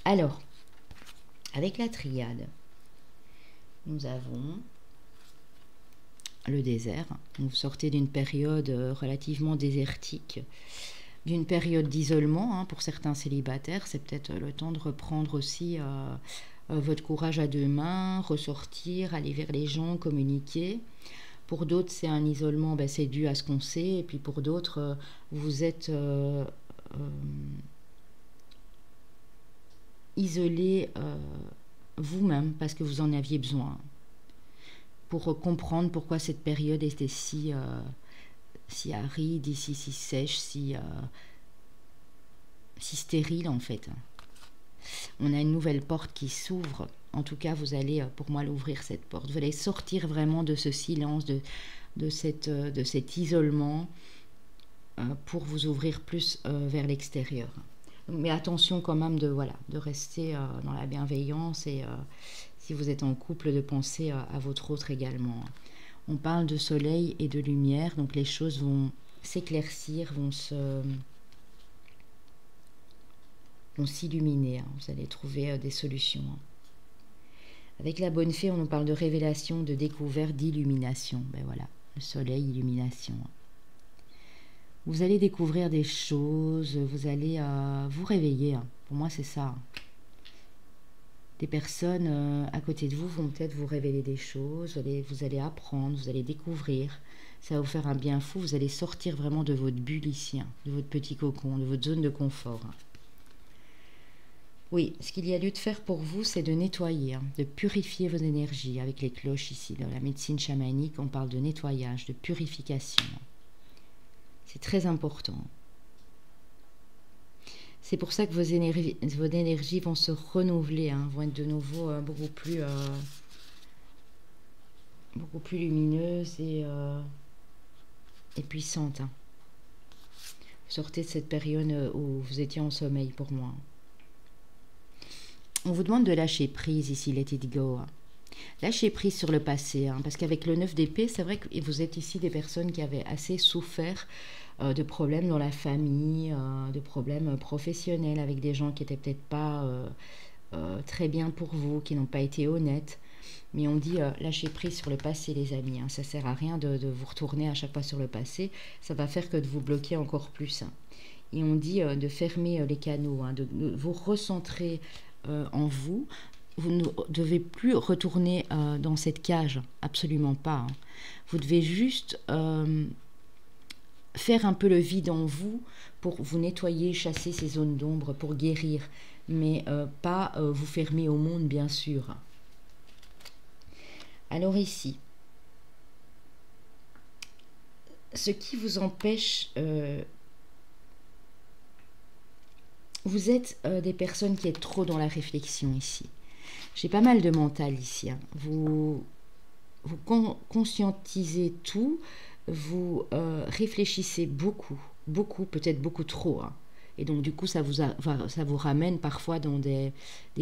Alors, avec la triade, nous avons le désert. Donc vous sortez d'une période relativement désertique, d'une période d'isolement, hein, pour certains célibataires. C'est peut-être le temps de reprendre aussi votre courage à deux mains, ressortir, aller vers les gens, communiquer. Pour d'autres, c'est un isolement, ben, c'est dû à ce qu'on sait. Et puis pour d'autres, vous êtes isolé vous-même parce que vous en aviez besoin pour comprendre pourquoi cette période était si aride, si sèche, si stérile en fait. On a une nouvelle porte qui s'ouvre en tout cas, vous allez, pour moi, l'ouvrir cette porte. Vous allez sortir vraiment de ce silence, de cet isolement, pour vous ouvrir plus vers l'extérieur. Mais attention quand même de rester dans la bienveillance et si vous êtes en couple, de penser à votre autre également. On parle de soleil et de lumière, donc les choses vont s'éclaircir, vont s'illuminer. Vous allez trouver des solutions. Avec la bonne fée, on nous parle de révélation, de découverte, d'illumination. Ben voilà, le soleil, illumination. Vous allez découvrir des choses, vous allez vous réveiller. Pour moi, c'est ça. Des personnes à côté de vous vont peut-être vous révéler des choses, vous allez apprendre, vous allez découvrir. Ça va vous faire un bien fou, vous allez sortir vraiment de votre bulle ici, de votre petit cocon, de votre zone de confort. Oui, ce qu'il y a lieu de faire pour vous, c'est de nettoyer, de purifier vos énergies. Avec les cloches ici, dans la médecine chamanique, on parle de nettoyage, de purification. C'est très important. C'est pour ça que vos énergies vont se renouveler, vont être de nouveau beaucoup plus lumineuses et puissantes. Vous sortez de cette période où vous étiez en sommeil pour moi. On vous demande de lâcher prise ici, let it go. Lâchez prise sur le passé, parce qu'avec le 9 d'épée, c'est vrai que vous êtes ici des personnes qui avaient assez souffert de problèmes dans la famille, de problèmes professionnels avec des gens qui n'étaient peut-être pas très bien pour vous, qui n'ont pas été honnêtes. Mais on dit lâchez prise sur le passé, les amis. Ça ne sert à rien de vous retourner à chaque fois sur le passé. Ça va faire que de vous bloquer encore plus. Et on dit de fermer les canaux, de vous recentrer en vous. Vous ne devez plus retourner dans cette cage, absolument pas. Vous devez juste faire un peu le vide en vous pour vous nettoyer, chasser ces zones d'ombre, pour guérir, mais pas vous fermer au monde, bien sûr. Alors ici, ce qui vous empêche... vous êtes des personnes qui êtes trop dans la réflexion ici. J'ai pas mal de mental ici. Vous conscientisez tout, vous réfléchissez beaucoup, peut-être beaucoup trop. Et donc du coup, ça vous ramène parfois dans des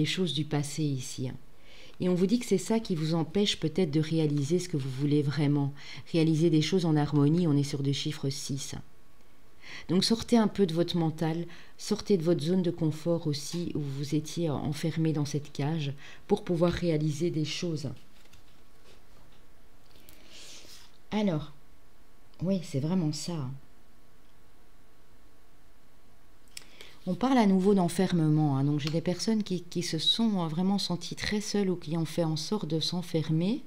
choses du passé ici. Et on vous dit que c'est ça qui vous empêche peut-être de réaliser ce que vous voulez vraiment. Réaliser des choses en harmonie, on est sur des chiffres 6. Donc sortez un peu de votre mental, sortez de votre zone de confort aussi, où vous étiez enfermé dans cette cage, pour pouvoir réaliser des choses. Alors, oui, c'est vraiment ça. On parle à nouveau d'enfermement, donc j'ai des personnes qui se sont vraiment senties très seules ou qui ont fait en sorte de s'enfermer,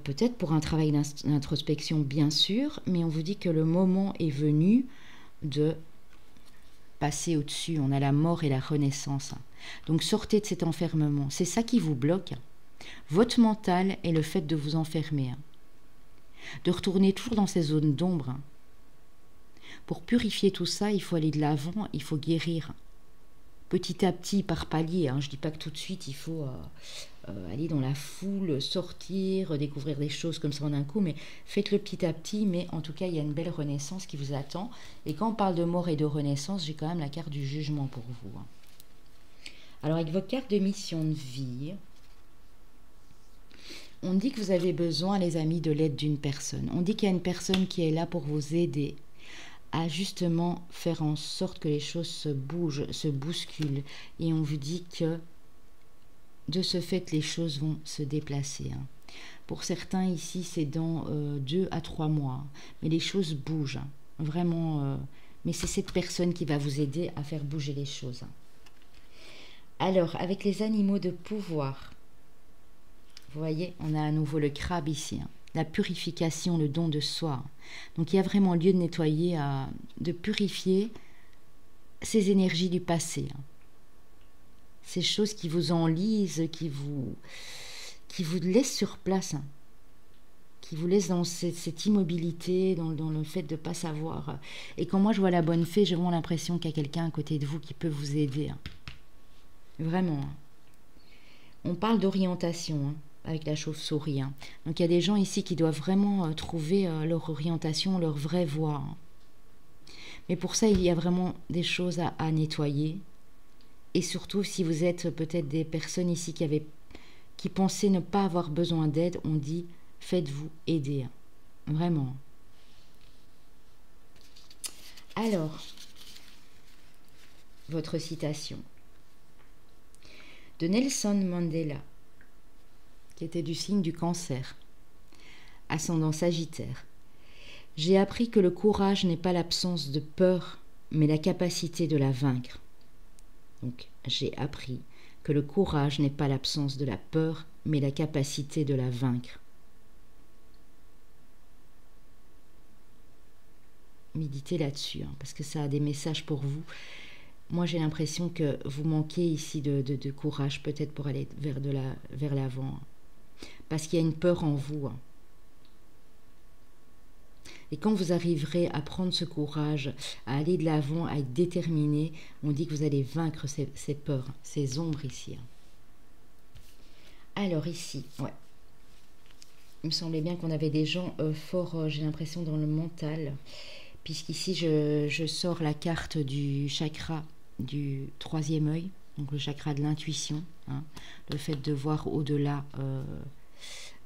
peut-être pour un travail d'introspection bien sûr, mais on vous dit que le moment est venu de passer au-dessus. On a la mort et la renaissance. Donc sortez de cet enfermement. C'est ça qui vous bloque. Votre mental est le fait de vous enfermer. De retourner toujours dans ces zones d'ombre. Pour purifier tout ça, il faut aller de l'avant, il faut guérir. Petit à petit, par palier. Je ne dis pas que tout de suite, il faut aller dans la foule, sortir, découvrir des choses comme ça en un coup, mais faites-le petit à petit, mais en tout cas, il y a une belle renaissance qui vous attend. Et quand on parle de mort et de renaissance, j'ai quand même la carte du jugement pour vous. Alors, avec votre carte de mission de vie, on dit que vous avez besoin, les amis, de l'aide d'une personne. On dit qu'il y a une personne qui est là pour vous aider à justement faire en sorte que les choses se bougent, se bousculent. Et on vous dit que de ce fait, les choses vont se déplacer. Pour certains ici, c'est dans 2 à 3 mois. Mais les choses bougent, vraiment. Mais c'est cette personne qui va vous aider à faire bouger les choses. Alors, avec les animaux de pouvoir, vous voyez, on a à nouveau le crabe ici. La purification, le don de soi. Donc, il y a vraiment lieu de nettoyer, de purifier ces énergies du passé. Ces choses qui vous enlisent, qui vous laissent sur place, qui vous laissent dans cette immobilité, dans le fait de ne pas savoir. Et quand moi je vois la bonne fée, j'ai vraiment l'impression qu'il y a quelqu'un à côté de vous qui peut vous aider. Vraiment. On parle d'orientation, hein, avec la chauve-souris. Hein. Donc il y a des gens ici qui doivent vraiment trouver leur orientation, leur vraie voie. Hein. Mais pour ça, il y a vraiment des choses à nettoyer. Et surtout, si vous êtes peut-être des personnes ici qui pensaient ne pas avoir besoin d'aide, on dit faites-vous aider. Hein. Vraiment. Alors, votre citation de Nelson Mandela, qui était du signe du Cancer, ascendant Sagittaire. J'ai appris que le courage n'est pas l'absence de peur, mais la capacité de la vaincre. Donc, j'ai appris que le courage n'est pas l'absence de la peur, mais la capacité de la vaincre. Méditez là-dessus, hein, parce que ça a des messages pour vous. Moi, j'ai l'impression que vous manquez ici de courage, peut-être pour aller vers l'avant. Parce qu'il y a une peur en vous. Hein. Et quand vous arriverez à prendre ce courage, à aller de l'avant, à être déterminé, on dit que vous allez vaincre ces peurs, ces ombres ici. Hein. Alors ici, ouais. Il me semblait bien qu'on avait des gens forts, j'ai l'impression, dans le mental. Puisqu'ici, je sors la carte du chakra du troisième œil, donc le chakra de l'intuition, hein, le fait de voir au-delà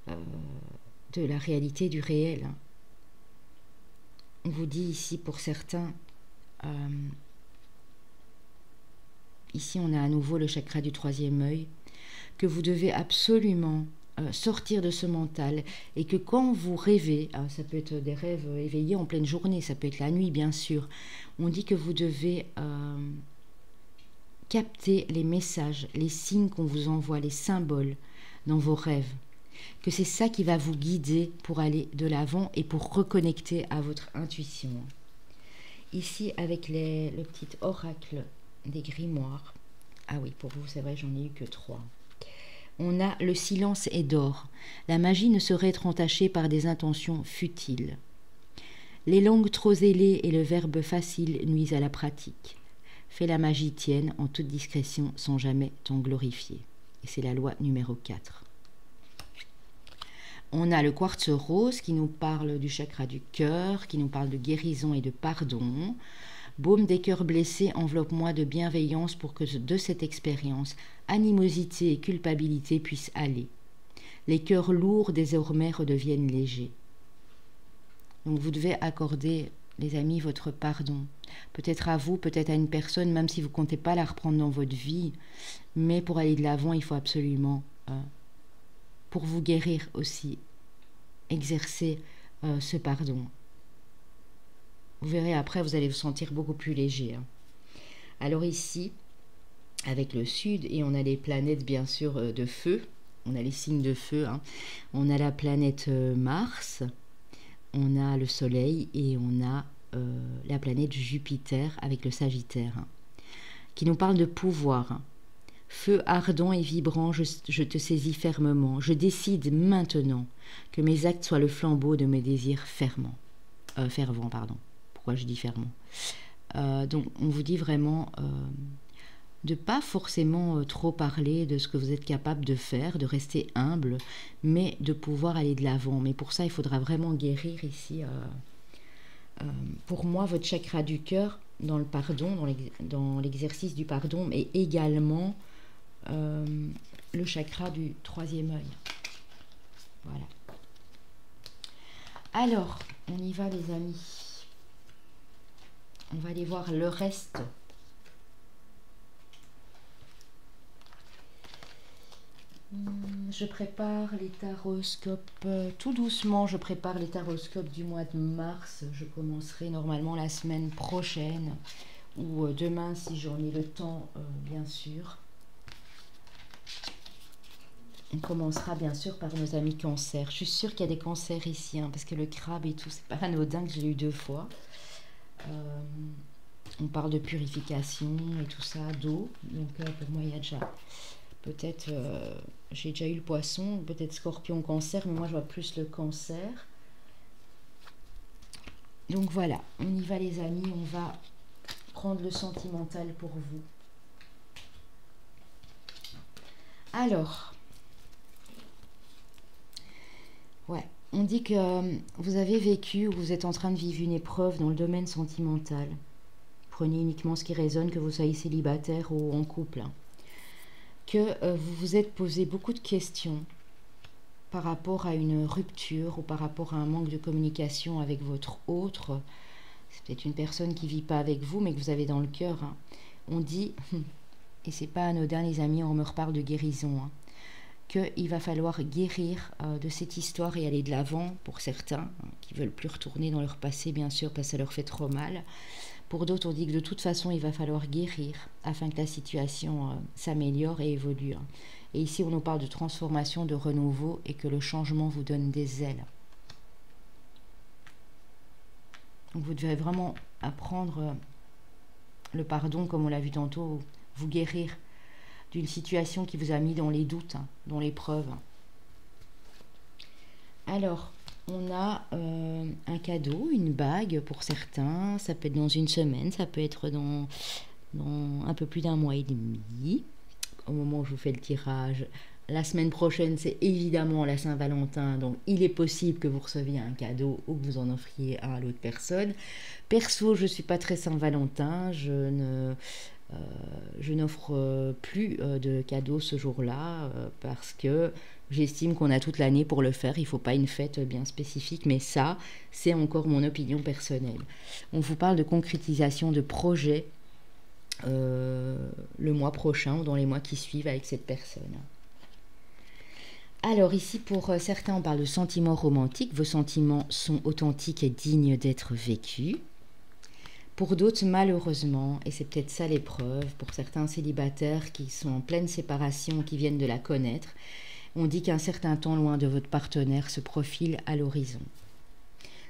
de la réalité, du réel. Hein. On vous dit ici, pour certains, ici on a à nouveau le chakra du troisième œil, que vous devez absolument sortir de ce mental et que quand vous rêvez, ça peut être des rêves éveillés en pleine journée, ça peut être la nuit bien sûr, on dit que vous devez capter les messages, les signes qu'on vous envoie, les symboles dans vos rêves, que c'est ça qui va vous guider pour aller de l'avant et pour reconnecter à votre intuition. Ici avec le petit oracle des grimoires, ah oui pour vous c'est vrai j'en ai eu que 3. On a le silence est d'or. La magie ne saurait être entachée par des intentions futiles. Les langues trop zélées et le verbe facile nuisent à la pratique. Fais la magie tienne en toute discrétion sans jamais t'en glorifier. Et c'est la loi numéro 4. On a le quartz rose qui nous parle du chakra du cœur, qui nous parle de guérison et de pardon. Baume des cœurs blessés, enveloppe-moi de bienveillance pour que de cette expérience, animosité et culpabilité puissent aller. Les cœurs lourds désormais redeviennent légers. Donc vous devez accorder, les amis, votre pardon. Peut-être à vous, peut-être à une personne, même si vous ne comptez pas la reprendre dans votre vie. Mais pour aller de l'avant, il faut absolument, pour vous guérir aussi, exercer ce pardon. Vous verrez après, vous allez vous sentir beaucoup plus léger. Hein. Alors ici, avec le sud, et on a les planètes bien sûr de feu, on a les signes de feu, hein. On a la planète Mars, on a le soleil et on a la planète Jupiter avec le Sagittaire, hein, qui nous parle de pouvoir. Hein. Feu ardent et vibrant, je te saisis fermement, je décide maintenant que mes actes soient le flambeau de mes désirs fervents. Pourquoi je dis fermement? Donc on vous dit vraiment de pas forcément trop parler de ce que vous êtes capable de faire, de rester humble, mais de pouvoir aller de l'avant. Mais pour ça, il faudra vraiment guérir ici. Pour moi, votre chakra du cœur, dans le pardon, dans l'exercice du pardon, mais également le chakra du troisième œil. Voilà. Alors, on y va les amis. On va aller voir le reste. Je prépare les taroscopes tout doucement. Je prépare les taroscopes du mois de mars. Je commencerai normalement la semaine prochaine ou demain si j'en ai le temps, bien sûr. On commencera bien sûr par nos amis cancers. Je suis sûre qu'il y a des cancers ici, hein, parce que le crabe et tout, c'est pas anodin que j'ai eu 2 fois. On parle de purification et tout ça, d'eau. Donc pour moi, il y a déjà... Peut-être, j'ai déjà eu le poisson, peut-être scorpion, cancer, mais moi je vois plus le cancer. Donc voilà, on y va les amis, on va prendre le sentimental pour vous. Alors, ouais, on dit que vous avez vécu ou vous êtes en train de vivre une épreuve dans le domaine sentimental. Prenez uniquement ce qui résonne, que vous soyez célibataire ou en couple, hein. Que vous vous êtes posé beaucoup de questions par rapport à une rupture ou par rapport à un manque de communication avec votre autre. C'est peut-être une personne qui ne vit pas avec vous, mais que vous avez dans le cœur, hein. On dit, et c'est pas anodin les amis, on me reparle de guérison, hein, qu'il va falloir guérir de cette histoire et aller de l'avant pour certains, hein, qui ne veulent plus retourner dans leur passé, bien sûr, parce que ça leur fait trop mal. Pour d'autres, on dit que de toute façon, il va falloir guérir afin que la situation s'améliore et évolue, hein. Et ici, on nous parle de transformation, de renouveau et que le changement vous donne des ailes. Donc, vous devez vraiment apprendre le pardon, comme on l'a vu tantôt, vous guérir d'une situation qui vous a mis dans les doutes, hein, dans l'épreuve. Alors, on a un cadeau, une bague pour certains. Ça peut être dans une semaine, ça peut être dans un peu plus d'un mois et demi. Au moment où je vous fais le tirage, la semaine prochaine, c'est évidemment la Saint-Valentin. Donc, il est possible que vous receviez un cadeau ou que vous en offriez un à l'autre personne. Perso, je ne suis pas très Saint-Valentin. Je n'offre plus de cadeaux ce jour-là parce que j'estime qu'on a toute l'année pour le faire. Il ne faut pas une fête bien spécifique, mais ça, c'est encore mon opinion personnelle. On vous parle de concrétisation de projets le mois prochain ou dans les mois qui suivent avec cette personne. Alors ici, pour certains, on parle de sentiments romantiques. Vos sentiments sont authentiques et dignes d'être vécus. Pour d'autres, malheureusement, et c'est peut-être ça l'épreuve, pour certains célibataires qui sont en pleine séparation, qui viennent de la connaître, on dit qu'un certain temps loin de votre partenaire se profile à l'horizon.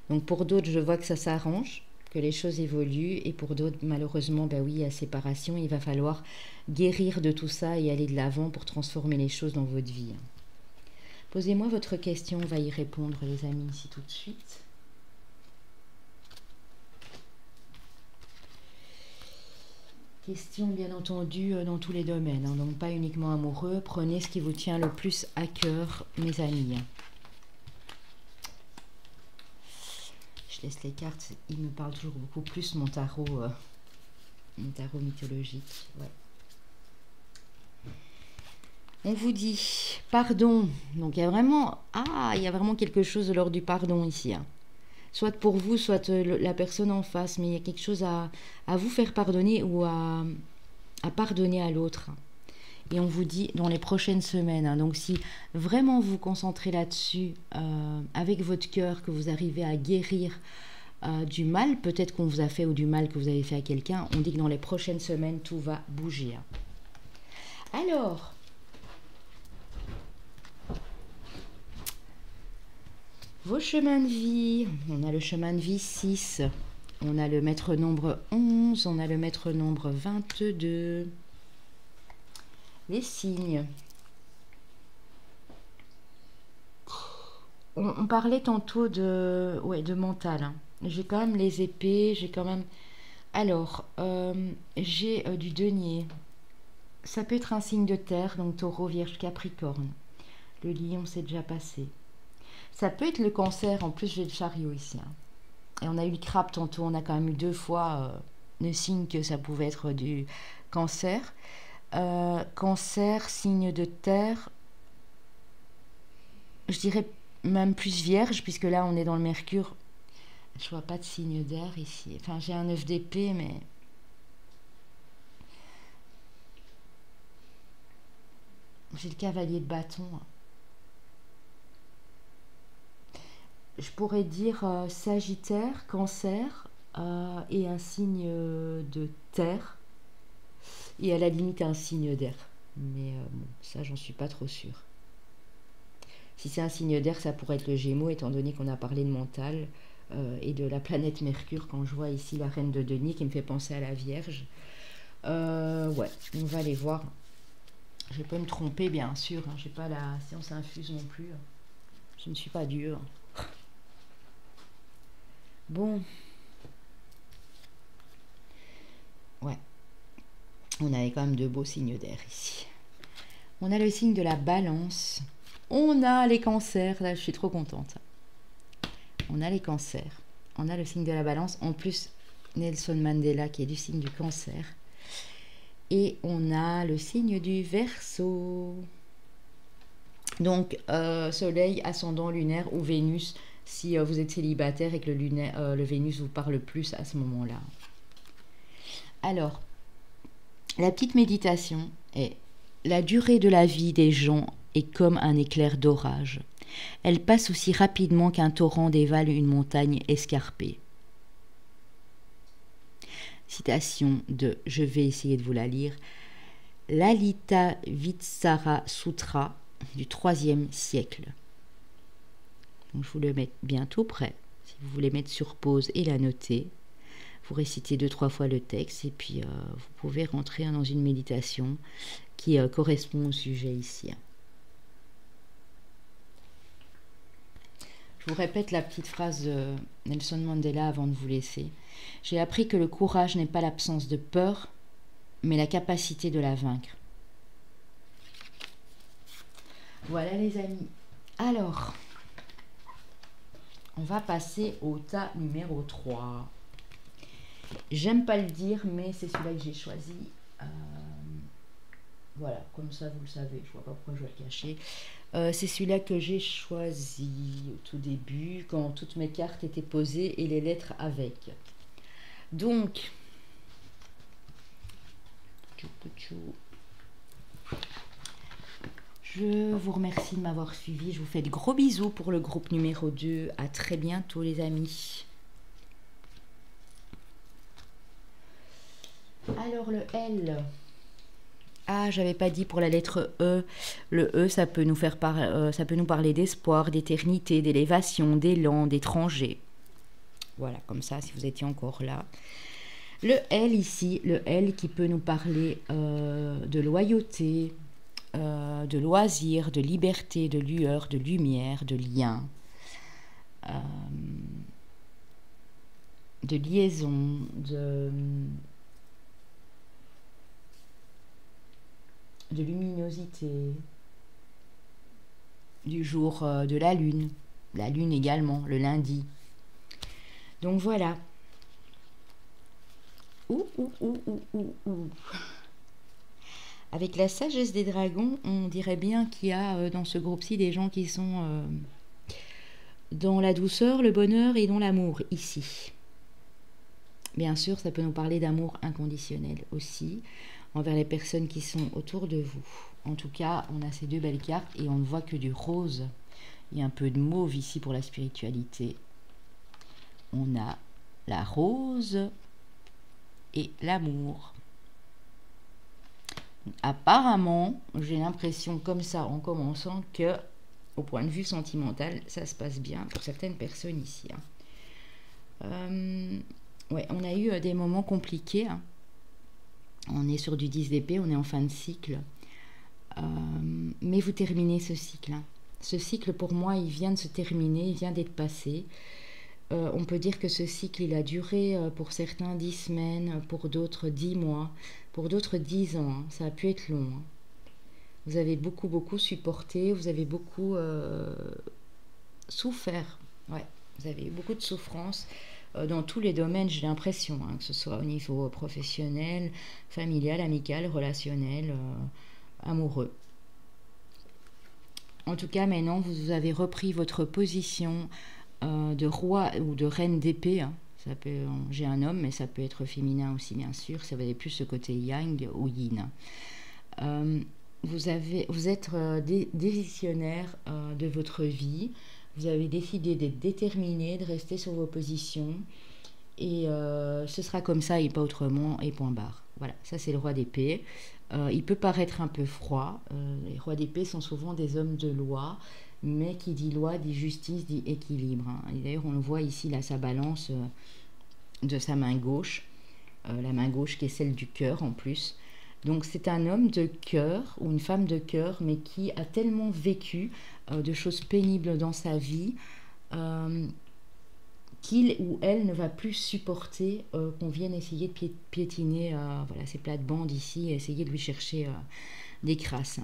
Donc pour d'autres, je vois que ça s'arrange, que les choses évoluent, et pour d'autres, malheureusement, ben oui, à séparation, il va falloir guérir de tout ça et aller de l'avant pour transformer les choses dans votre vie. Posez-moi votre question, on va y répondre les amis ici tout de suite. Question bien entendu dans tous les domaines, hein, donc pas uniquement amoureux. Prenez ce qui vous tient le plus à cœur, mes amis. Je laisse les cartes, il me parle toujours beaucoup plus, mon tarot mythologique. Ouais. On vous dit pardon. Donc il y a vraiment quelque chose de l'ordre du pardon ici, hein. Soit pour vous, soit la personne en face, mais il y a quelque chose à vous faire pardonner ou à pardonner à l'autre. Et on vous dit dans les prochaines semaines, hein, donc si vraiment vous vous concentrez là-dessus, avec votre cœur, que vous arrivez à guérir du mal, peut-être qu'on vous a fait, ou du mal que vous avez fait à quelqu'un, on dit que dans les prochaines semaines, tout va bouger, hein. Alors, vos chemins de vie, on a le chemin de vie 6, on a le maître nombre 11, on a le maître nombre 22, les signes. On parlait tantôt de mental, hein. J'ai quand même les épées, j'ai quand même... Alors, j'ai du denier. Ça peut être un signe de terre, donc taureau, vierge, capricorne. Le lion, c'est déjà passé. Ça peut être le cancer, en plus j'ai le chariot ici, hein. Et on a eu le crabe tantôt, on a quand même eu 2 fois le signe que ça pouvait être du cancer. Cancer, signe de terre, je dirais même plus vierge, puisque là on est dans le mercure. Je vois pas de signe d'air ici. Enfin, j'ai un 9 d'épée, mais... J'ai le cavalier de bâton. Je pourrais dire Sagittaire, Cancer et un signe de terre. Et à la limite un signe d'air. Mais bon, ça j'en suis pas trop sûre. Si c'est un signe d'air, ça pourrait être le Gémeaux, étant donné qu'on a parlé de mental et de la planète Mercure, quand je vois ici la reine de denier qui me fait penser à la Vierge. Ouais, on va aller voir. Je peux me tromper, bien sûr, hein. J'ai pas la science infuse non plus. Je ne suis pas dure. Bon. Ouais. On avait quand même de beaux signes d'air ici. On a le signe de la balance. On a les cancers. Là, je suis trop contente. On a les cancers. On a le signe de la balance. En plus, Nelson Mandela qui est du signe du cancer. Et on a le signe du Verseau. Donc, Soleil, ascendant lunaire ou Vénus, si vous êtes célibataire et que le Vénus vous parle plus à ce moment-là. Alors, la petite méditation est: la durée de la vie des gens est comme un éclair d'orage. Elle passe aussi rapidement qu'un torrent dévale une montagne escarpée. Citation de, je vais essayer de vous la lire, Lalita Vitsara Sutra du 3e siècle. Donc, je vous le mets bientôt prêt. Si vous voulez mettre sur pause et la noter, vous récitez 2-3 fois le texte et puis vous pouvez rentrer dans une méditation qui correspond au sujet ici. Je vous répète la petite phrase de Nelson Mandela avant de vous laisser. J'ai appris que le courage n'est pas l'absence de peur, mais la capacité de la vaincre. Voilà les amis. Alors, on va passer au tas numéro 3. J'aime pas le dire, mais c'est celui-là que j'ai choisi. Voilà, comme ça vous le savez, je vois pas pourquoi je vais le cacher. C'est celui-là que j'ai choisi au tout début, quand toutes mes cartes étaient posées et les lettres avec. Donc, je vous remercie de m'avoir suivi. Je vous fais de gros bisous pour le groupe numéro 2. À très bientôt les amis. Alors le L. Ah, j'avais pas dit pour la lettre E. Le E, ça peut nous parler d'espoir, d'éternité, d'élévation, d'élan, d'étranger. Voilà, comme ça, si vous étiez encore là. Le L ici, le L qui peut nous parler de loyauté, de loisir, de liberté, de lueur, de lumière, de lien, de liaison, de luminosité, du jour de la lune également, le lundi. Donc voilà. Avec la sagesse des dragons, on dirait bien qu'il y a dans ce groupe-ci des gens qui sont dans la douceur, le bonheur et dans l'amour, ici. Bien sûr, ça peut nous parler d'amour inconditionnel aussi, envers les personnes qui sont autour de vous. En tout cas, on a ces deux belles cartes et on ne voit que du rose. Il y a un peu de mauve ici pour la spiritualité. On a la rose et l'amour. Apparemment, j'ai l'impression comme ça en commençant que, au point de vue sentimental, ça se passe bien pour certaines personnes ici. Ouais, on a eu des moments compliqués. On est sur du 10 d'épée, on est en fin de cycle. Mais vous terminez ce cycle. Ce cycle, pour moi, il vient de se terminer, il vient d'être passé. On peut dire que ce cycle, il a duré pour certains 10 semaines, pour d'autres 10 mois, pour d'autres 10 ans. Ça a pu être long. Vous avez beaucoup supporté, vous avez beaucoup souffert. Ouais, vous avez eu beaucoup de souffrance dans tous les domaines, j'ai l'impression, que ce soit au niveau professionnel, familial, amical, relationnel, amoureux. En tout cas, maintenant, vous avez repris votre position de roi ou de reine d'épée. J'ai un homme, mais ça peut être féminin aussi, bien sûr. Ça va être plus ce côté yang ou yin. Vous êtes décisionnaire de votre vie. Vous avez décidé d'être déterminé, de rester sur vos positions. Et ce sera comme ça et pas autrement, et point barre. Voilà, ça c'est le roi d'épée. Il peut paraître un peu froid. Les rois d'épée sont souvent des hommes de loi. Mais qui dit loi, dit justice, dit équilibre. Et d'ailleurs, on le voit ici, là, sa balance de sa main gauche. La main gauche qui est celle du cœur en plus. Donc c'est un homme de cœur ou une femme de cœur, mais qui a tellement vécu de choses pénibles dans sa vie qu'il ou elle ne va plus supporter qu'on vienne essayer de piétiner voilà, ces plates-bandes ici et essayer de lui chercher des crasses.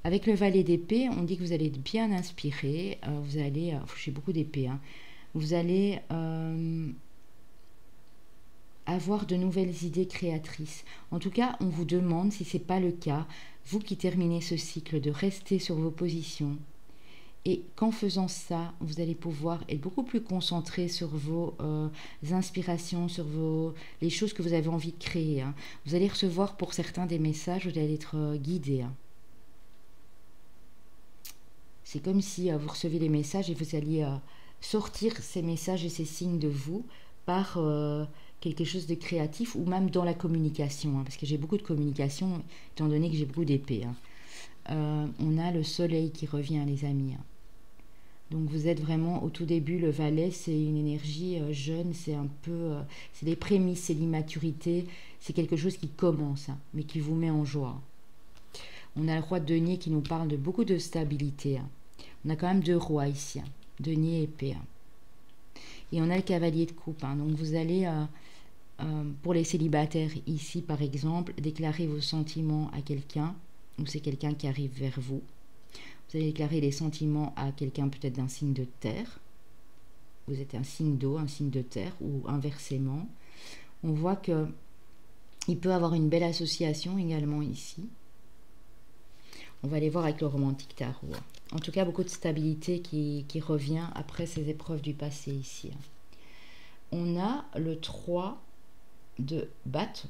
Avec le valet d'épée, on dit que vous allez être bien inspiré. Vous allez... j'ai beaucoup d'épée. Hein. Vous allez avoir de nouvelles idées créatrices. En tout cas, on vous demande, si ce n'est pas le cas, vous qui terminez ce cycle, de rester sur vos positions. Et qu'en faisant ça, vous allez pouvoir être beaucoup plus concentré sur vos inspirations, sur les choses que vous avez envie de créer. Hein. Vous allez recevoir pour certains des messages, vous allez être guidé. Hein. C'est comme si vous receviez les messages et vous alliez sortir ces messages et ces signes de vous par quelque chose de créatif ou même dans la communication. Hein, parce que j'ai beaucoup de communication, étant donné que j'ai beaucoup d'épée. Hein. On a le soleil qui revient, les amis. Hein. Donc vous êtes vraiment au tout début, le valet, c'est une énergie jeune, c'est un peu, c'est les prémices, c'est l'immaturité, c'est quelque chose qui commence, hein, mais qui vous met en joie. On a le roi de denier qui nous parle de beaucoup de stabilité. Hein. On a quand même 2 rois ici, hein, denier et épée. Hein. Et on a le cavalier de coupe. Hein. Donc vous allez, pour les célibataires ici par exemple, déclarer vos sentiments à quelqu'un, ou c'est quelqu'un qui arrive vers vous. Vous allez déclarer les sentiments à quelqu'un peut-être d'un signe de terre. Vous êtes un signe d'eau, un signe de terre, ou inversement. On voit que il peut avoir une belle association également ici. On va aller voir avec le romantique tarot. En tout cas, beaucoup de stabilité qui revient après ces épreuves du passé ici. On a le 3 de bâton.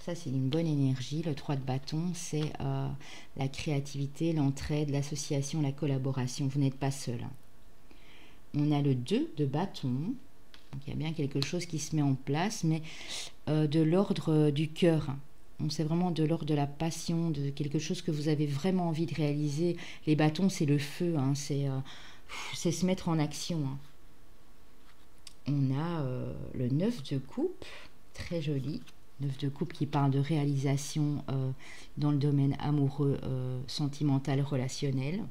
Ça, c'est une bonne énergie. Le 3 de bâton, c'est la créativité, l'entraide, l'association, la collaboration. Vous n'êtes pas seul. On a le 2 de bâton. Donc, il y a bien quelque chose qui se met en place, mais de l'ordre du cœur. Donc, c'est vraiment de l'ordre de la passion, de quelque chose que vous avez vraiment envie de réaliser. Les bâtons, c'est le feu. Hein, c'est se mettre en action. Hein. On a le 9 de coupe. Très joli. 9 de coupe qui parle de réalisation dans le domaine amoureux, sentimental, relationnel,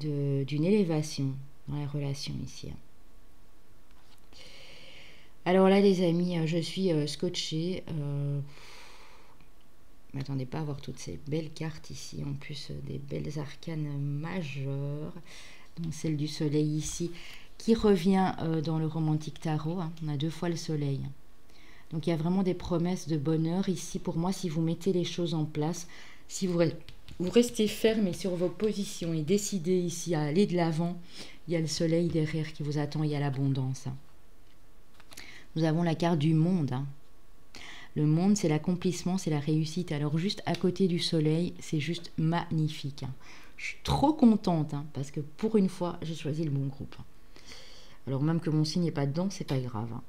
d'une élévation dans la relation ici. Alors là, les amis, je suis scotchée. Je m'attendais pas à voir toutes ces belles cartes ici, en plus des belles arcanes majeures. Donc celle du soleil ici, qui revient dans le romantique tarot. Hein. On a 2 fois le soleil. Donc il y a vraiment des promesses de bonheur ici pour moi si vous mettez les choses en place, si vous restez ferme sur vos positions et décidez ici à aller de l'avant. Il y a le soleil derrière qui vous attend, il y a l'abondance. Hein. Nous avons la carte du monde. Hein. Le monde, c'est l'accomplissement, c'est la réussite. Alors juste à côté du soleil, c'est juste magnifique. Hein. Je suis trop contente hein, parce que pour une fois, j'ai choisi le bon groupe. Alors même que mon signe n'est pas dedans, c'est pas grave. Hein.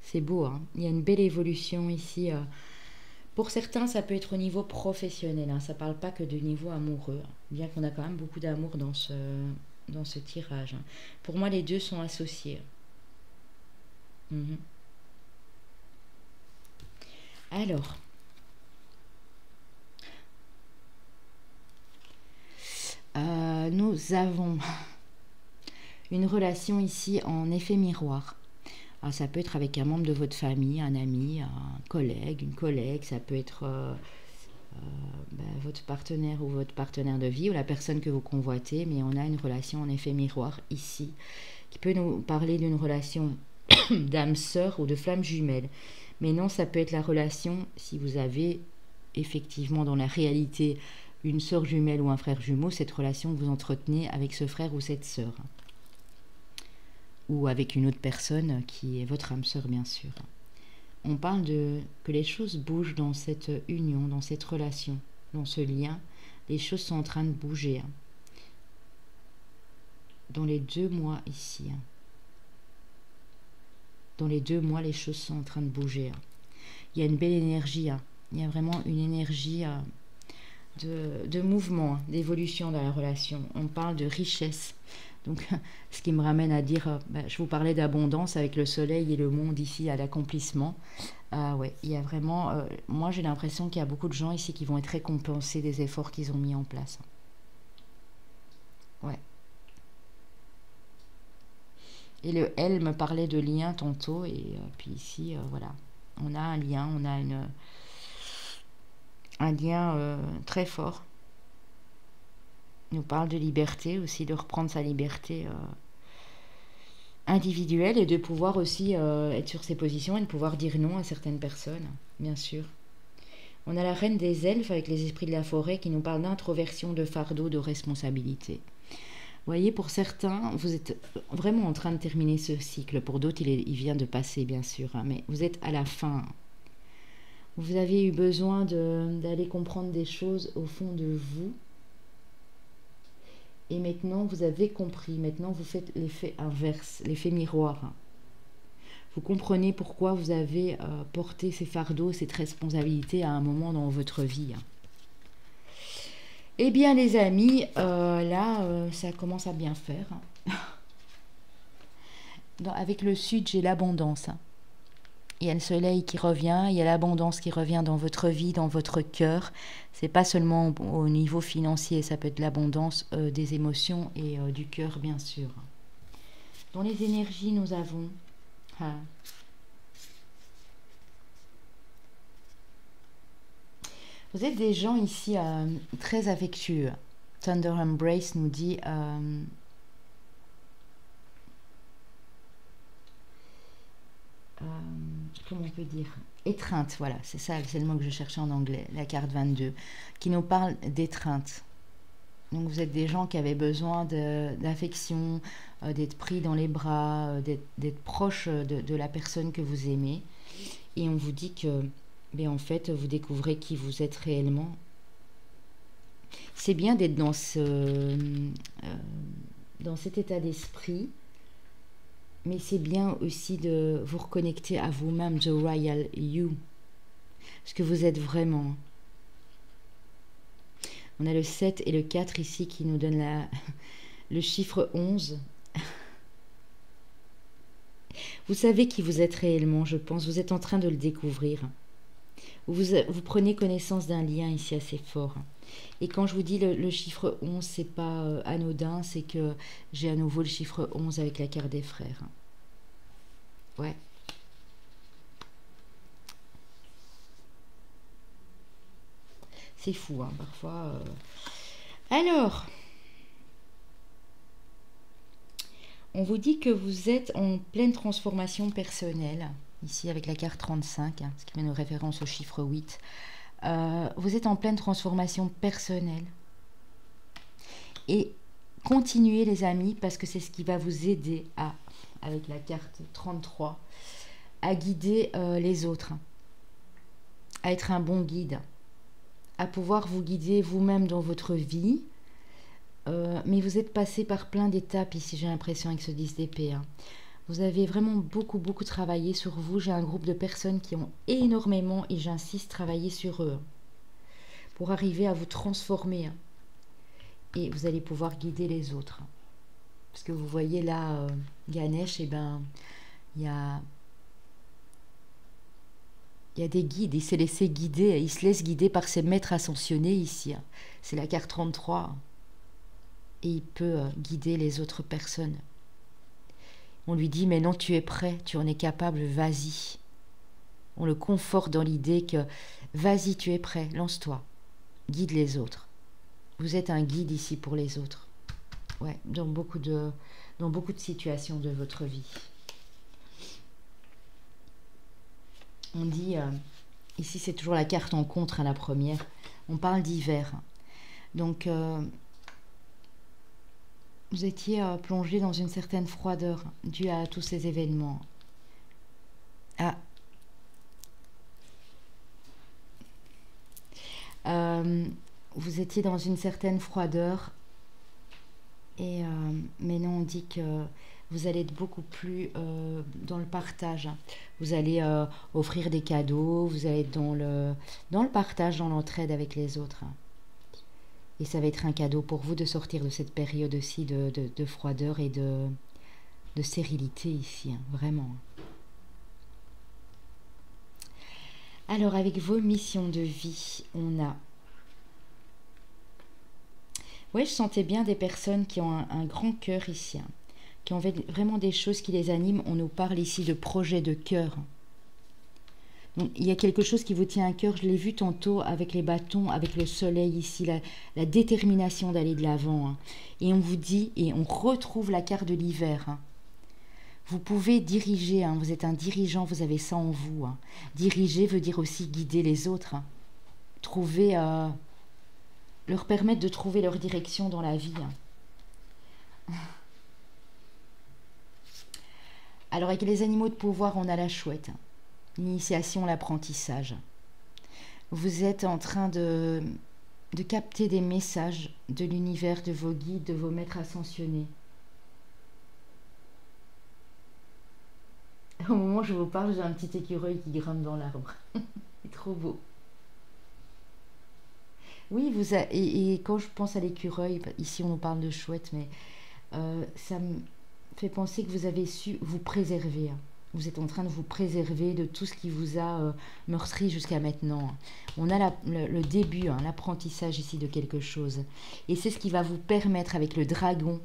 C'est beau, hein. Il y a une belle évolution ici. Pour certains, ça peut être au niveau professionnel. Hein. Ça ne parle pas que de niveau amoureux. Hein. Bien qu'on a quand même beaucoup d'amour dans ce tirage. Hein. Pour moi, les deux sont associés. Alors. Nous avons une relation ici en effet miroir. Alors, ça peut être avec un membre de votre famille, un ami, un collègue, une collègue, ça peut être votre partenaire ou votre partenaire de vie ou la personne que vous convoitez, mais on a une relation en effet miroir ici, qui peut nous parler d'une relation d'âme sœur ou de flamme jumelle. Mais non, ça peut être la relation, si vous avez effectivement dans la réalité une sœur jumelle ou un frère jumeau, cette relation que vous entretenez avec ce frère ou cette sœur. Ou avec une autre personne qui est votre âme sœur, bien sûr. On parle que les choses bougent dans cette union, dans cette relation, dans ce lien. Les choses sont en train de bouger. Hein. Dans les 2 mois ici. Hein. Dans les 2 mois, les choses sont en train de bouger. Hein. Il y a une belle énergie. Hein. Il y a vraiment une énergie de mouvement, hein, d'évolution dans la relation. On parle de richesse. Donc, ce qui me ramène à dire, je vous parlais d'abondance avec le soleil et le monde ici à l'accomplissement. Ouais, il y a vraiment, moi j'ai l'impression qu'il y a beaucoup de gens ici qui vont être récompensés des efforts qu'ils ont mis en place. Ouais. Et le L me parlait de lien tantôt, et puis ici, voilà, on a un lien, on a un lien très fort. Il nous parle de liberté aussi, de reprendre sa liberté individuelle et de pouvoir aussi être sur ses positions et de pouvoir dire non à certaines personnes, bien sûr. On a la reine des elfes avec les esprits de la forêt qui nous parle d'introversion, de fardeau, de responsabilité. Vous voyez, pour certains, vous êtes vraiment en train de terminer ce cycle. Pour d'autres, il vient de passer, bien sûr, hein, mais vous êtes à la fin. Vous avez eu besoin d'aller comprendre des choses au fond de vous. Et maintenant, vous avez compris. Maintenant, vous faites l'effet inverse, l'effet miroir. Vous comprenez pourquoi vous avez porté ces fardeaux, cette responsabilité à un moment dans votre vie. Eh bien, les amis, là, ça commence à bien faire. Avec le sud, j'ai l'abondance. Il y a le soleil qui revient, il y a l'abondance qui revient dans votre vie, dans votre cœur. C'est pas seulement au niveau financier, ça peut être l'abondance des émotions et du cœur, bien sûr. Dans les énergies, nous avons... Vous êtes des gens ici très affectueux. Thunder Embrace nous dit... comment on peut dire, étreinte, voilà, c'est ça, c'est le mot que je cherchais en anglais, la carte 22, qui nous parle d'étreinte. Donc vous êtes des gens qui avaient besoin d'affection, d'être pris dans les bras, d'être proche de la personne que vous aimez. Et on vous dit que, ben, en fait, vous découvrez qui vous êtes réellement. C'est bien d'être dans cet état d'esprit. Mais c'est bien aussi de vous reconnecter à vous-même, the royal you. Ce que vous êtes vraiment. On a le 7 et le 4 ici qui nous donnent le chiffre 11. Vous savez qui vous êtes réellement, je pense. Vous êtes en train de le découvrir. Vous prenez connaissance d'un lien ici assez fort. Et quand je vous dis le chiffre 11, c'est pas anodin, c'est que j'ai à nouveau le chiffre 11 avec la carte des frères. Ouais. C'est fou, hein, parfois. Alors, on vous dit que vous êtes en pleine transformation personnelle, ici avec la carte 35, hein, ce qui met nos références au chiffre 8. Vous êtes en pleine transformation personnelle. Et continuez les amis, parce que c'est ce qui va vous aider avec la carte 33, à guider les autres, à être un bon guide, à pouvoir vous guider vous-même dans votre vie. Mais vous êtes passé par plein d'étapes ici, j'ai l'impression, avec ce 10 d'épée. Hein. Vous avez vraiment beaucoup travaillé sur vous. J'ai un groupe de personnes qui ont énormément, et j'insiste, travaillé sur eux pour arriver à vous transformer. Et vous allez pouvoir guider les autres. Parce que vous voyez là, Ganesh, eh ben, il y a des guides. Il s'est laissé guider. Il se laisse guider par ses maîtres ascensionnés ici. C'est la carte 33. Et il peut guider les autres personnes. On lui dit, mais non, tu es prêt, tu en es capable, vas-y. On le conforte dans l'idée que, vas-y, tu es prêt, lance-toi, guide les autres. Vous êtes un guide ici pour les autres. Ouais, dans beaucoup de situations de votre vie. On dit, ici c'est toujours la carte en contre à la première, on parle d'hiver. Donc, vous étiez plongé dans une certaine froideur due à tous ces événements. Ah. Vous étiez dans une certaine froideur. Et maintenant, on dit que vous allez être beaucoup plus dans le partage. Vous allez offrir des cadeaux, vous allez être dans le partage, dans l'entraide avec les autres. Et ça va être un cadeau pour vous de sortir de cette période aussi de froideur et de stérilité ici, hein, vraiment. Alors, avec vos missions de vie, on a... Ouais, je sentais bien des personnes qui ont un grand cœur ici, hein, qui ont vraiment des choses qui les animent. On nous parle ici de projets de cœur. Donc, il y a quelque chose qui vous tient à cœur, je l'ai vu tantôt avec les bâtons, avec le soleil ici, la détermination d'aller de l'avant. Hein. Et on vous dit, et on retrouve la carte de l'hiver. Hein. Vous pouvez diriger, hein, vous êtes un dirigeant, vous avez ça en vous. Hein. Diriger veut dire aussi guider les autres. Hein. Trouver, leur permettre de trouver leur direction dans la vie. Hein. Alors avec les animaux de pouvoir, on a la chouette. Hein. L'initiation, l'apprentissage. Vous êtes en train de capter des messages de l'univers, de vos guides, de vos maîtres ascensionnés. Au moment où je vous parle, j'ai un petit écureuil qui grimpe dans l'arbre. C'est trop beau. Oui, et quand je pense à l'écureuil, ici on nous parle de chouette, mais ça me fait penser que vous avez su vous préserver. Hein. Vous êtes en train de vous préserver de tout ce qui vous a meurtri jusqu'à maintenant. On a le début, hein, l'apprentissage ici de quelque chose. Et c'est ce qui va vous permettre, avec le dragon,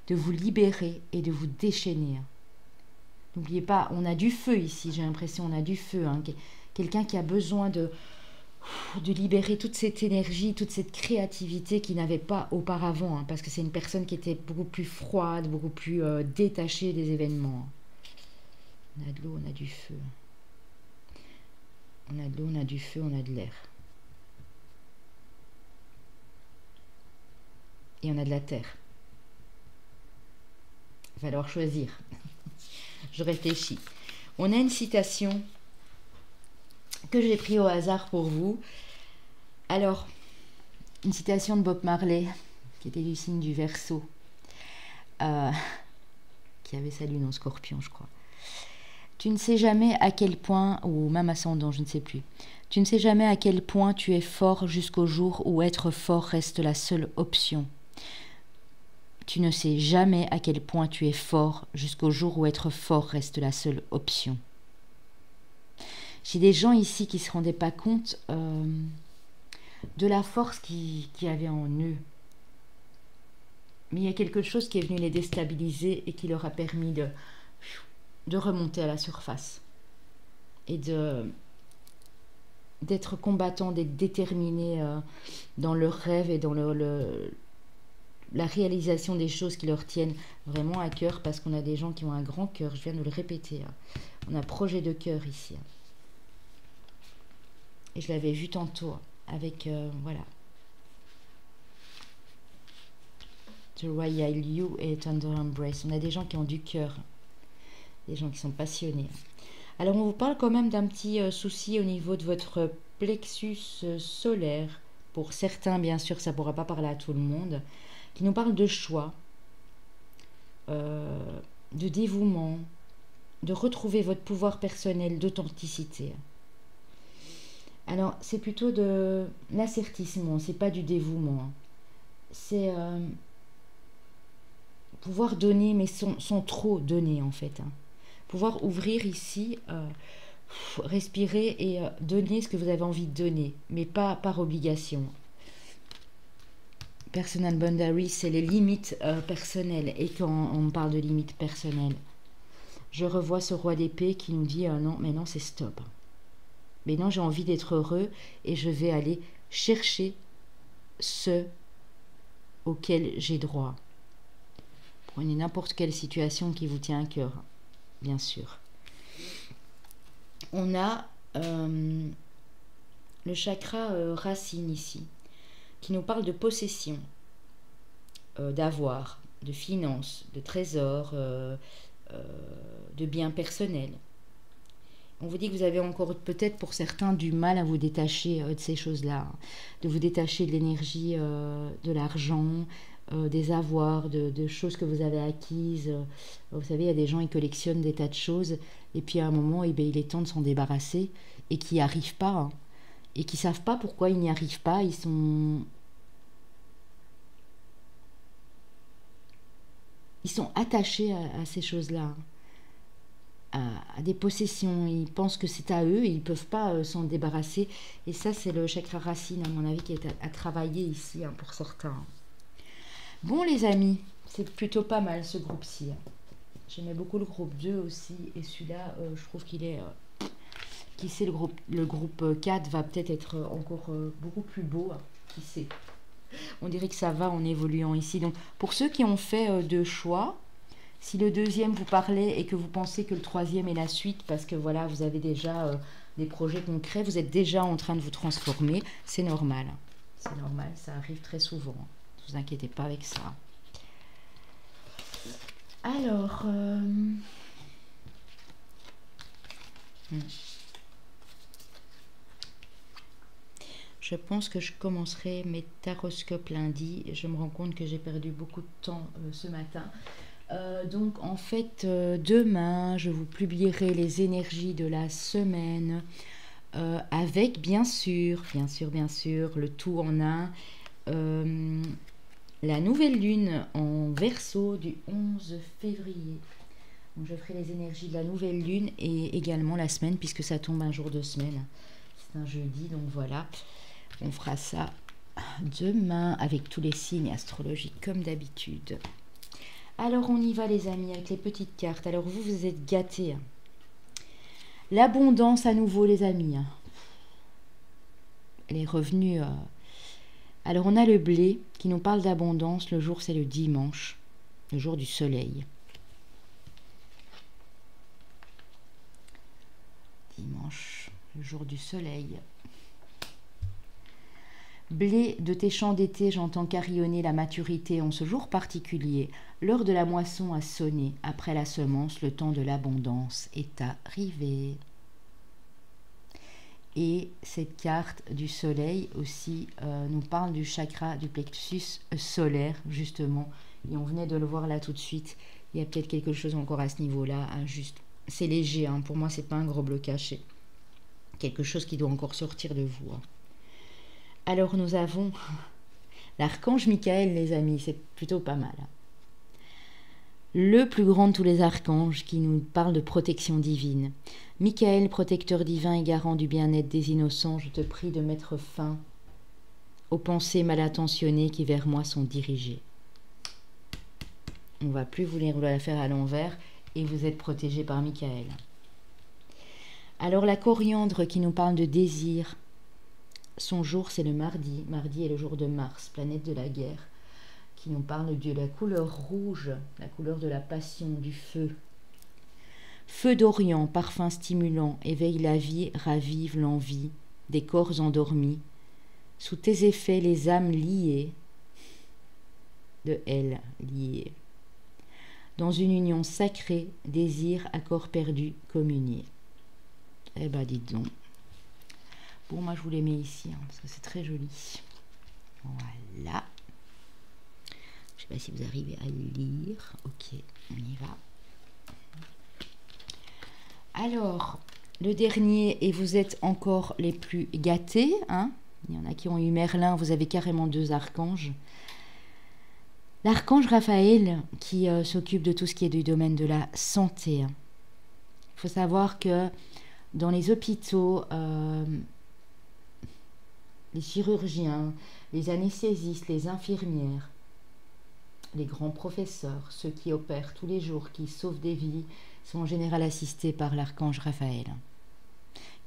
de vous libérer et de vous déchaîner. N'oubliez pas, on a du feu ici, j'ai l'impression, on a du feu. Hein. Quelqu'un qui a besoin de libérer toute cette énergie, toute cette créativité qu'il n'avait pas auparavant. Hein, parce que c'est une personne qui était beaucoup plus froide, beaucoup plus détachée des événements. On a de l'eau, on a du feu. On a de l'eau, on a du feu, on a de l'air. Et on a de la terre. Il va falloir choisir. Je réfléchis. On a une citation que j'ai prise au hasard pour vous. Alors, une citation de Bob Marley, qui était du signe du Verseau, qui avait sa lune en Scorpion, je crois. Tu ne sais jamais à quel point, ou même ascendant, je ne sais plus, tu ne sais jamais à quel point tu es fort jusqu'au jour où être fort reste la seule option. Tu ne sais jamais à quel point tu es fort jusqu'au jour où être fort reste la seule option. J'ai des gens ici qui ne se rendaient pas compte de la force qu'il y avait en eux. Mais il y a quelque chose qui est venu les déstabiliser et qui leur a permis de remonter à la surface. Et d'être combattants, d'être déterminés dans leurs rêves et dans la réalisation des choses qui leur tiennent vraiment à cœur, parce qu'on a des gens qui ont un grand cœur, je viens de le répéter. Hein. On a projet de cœur ici. Hein. Et je l'avais vu tantôt avec, voilà. The Royal You et Thunder Embrace. On a des gens qui ont du cœur, des gens qui sont passionnés. Alors on vous parle quand même d'un petit souci au niveau de votre plexus solaire. Pour certains, bien sûr, ça ne pourra pas parler à tout le monde. Qui nous parle de choix, de dévouement, de retrouver votre pouvoir personnel, d'authenticité. Alors, c'est plutôt de l'assertissement, c'est pas du dévouement. C'est pouvoir donner, mais sans trop donner, en fait. Hein. Pouvoir ouvrir ici, respirer et donner ce que vous avez envie de donner, mais pas par obligation. Personal boundary, c'est les limites personnelles. Et quand on parle de limites personnelles, je revois ce roi d'épée qui nous dit non, mais non, c'est stop. Mais non, j'ai envie d'être heureux et je vais aller chercher ce auquel j'ai droit. Prenez n'importe quelle situation qui vous tient à cœur, bien sûr. On a le chakra racine ici, qui nous parle de possession, d'avoir, de finances, de trésors, de biens personnels. On vous dit que vous avez encore peut-être pour certains du mal à vous détacher de ces choses-là, de vous détacher de l'énergie, de l'argent, des avoirs, de choses que vous avez acquises. Vous savez, il y a des gens qui collectionnent des tas de choses et puis à un moment, eh bien, il est temps de s'en débarrasser et qui n'y arrivent pas. Hein, et qui ne savent pas pourquoi ils n'y arrivent pas. Ils sont attachés à ces choses-là. À des possessions, ils pensent que c'est à eux et ils ne peuvent pas s'en débarrasser. Et ça, c'est le chakra racine, à mon avis, qui est à travailler ici, hein, pour certains. Bon, les amis, c'est plutôt pas mal ce groupe-ci. Hein. J'aimais beaucoup le groupe 2 aussi, et celui-là, je trouve qu'il est Qui sait, le groupe 4 va peut-être être encore beaucoup plus beau. Qui sait. On dirait que ça va en évoluant ici. Donc, pour ceux qui ont fait deux choix, si le deuxième vous parlait et que vous pensez que le troisième est la suite, parce que voilà, vous avez déjà des projets concrets, vous êtes déjà en train de vous transformer, c'est normal. C'est normal, ça arrive très souvent. Ne vous inquiétez pas avec ça. Alors... Je pense que je commencerai mes taroscopes lundi. Je me rends compte que j'ai perdu beaucoup de temps ce matin. Donc en fait, demain, je vous publierai les énergies de la semaine avec bien sûr, le tout en un. La nouvelle lune en Verseau du 11 février. Donc je ferai les énergies de la nouvelle lune et également la semaine puisque ça tombe un jour de semaine. C'est un jeudi, donc voilà. On fera ça demain avec tous les signes astrologiques comme d'habitude. Alors on y va les amis avec les petites cartes. Alors vous êtes gâtés. L'abondance à nouveau les amis. Les revenus. Alors on a le blé qui nous parle d'abondance. Le jour c'est le dimanche, le jour du soleil. Dimanche, le jour du soleil. Blé de tes champs d'été, j'entends carillonner la maturité en ce jour particulier. L'heure de la moisson a sonné. Après la semence, le temps de l'abondance est arrivé. Et cette carte du soleil aussi nous parle du chakra du plexus solaire, justement. Et on venait de le voir là tout de suite. Il y a peut-être quelque chose encore à ce niveau-là. Juste, c'est léger, hein. Pour moi, c'est pas un gros blocage. C'est quelque chose qui doit encore sortir de vous. Hein. Alors nous avons l'archange Michael, les amis, c'est plutôt pas mal. Le plus grand de tous les archanges qui nous parle de protection divine. Michael, protecteur divin et garant du bien-être des innocents, je te prie de mettre fin aux pensées mal intentionnées qui vers moi sont dirigées. On ne va plus vous la faire à l'envers et vous êtes protégé par Michael. Alors la coriandre qui nous parle de désir. Son jour, c'est le mardi. Mardi est le jour de Mars, planète de la guerre, qui nous parle de la couleur rouge, la couleur de la passion, du feu. Feu d'Orient, parfum stimulant, éveille la vie, ravive l'envie des corps endormis. Sous tes effets, les âmes liées, de elles liées. Dans une union sacrée, désir à corps perdu, communier. Eh ben, dites donc. Bon, moi, je vous les mets ici, hein, parce que c'est très joli. Voilà. Je ne sais pas si vous arrivez à le lire. Ok, on y va. Alors, le dernier, et vous êtes encore les plus gâtés. Hein. Il y en a qui ont eu Merlin, vous avez carrément deux archanges. L'archange Raphaël, qui s'occupe de tout ce qui est du domaine de la santé. Il faut savoir que dans les hôpitaux... les chirurgiens, les anesthésistes, les infirmières, les grands professeurs, ceux qui opèrent tous les jours, qui sauvent des vies, sont en général assistés par l'archange Raphaël,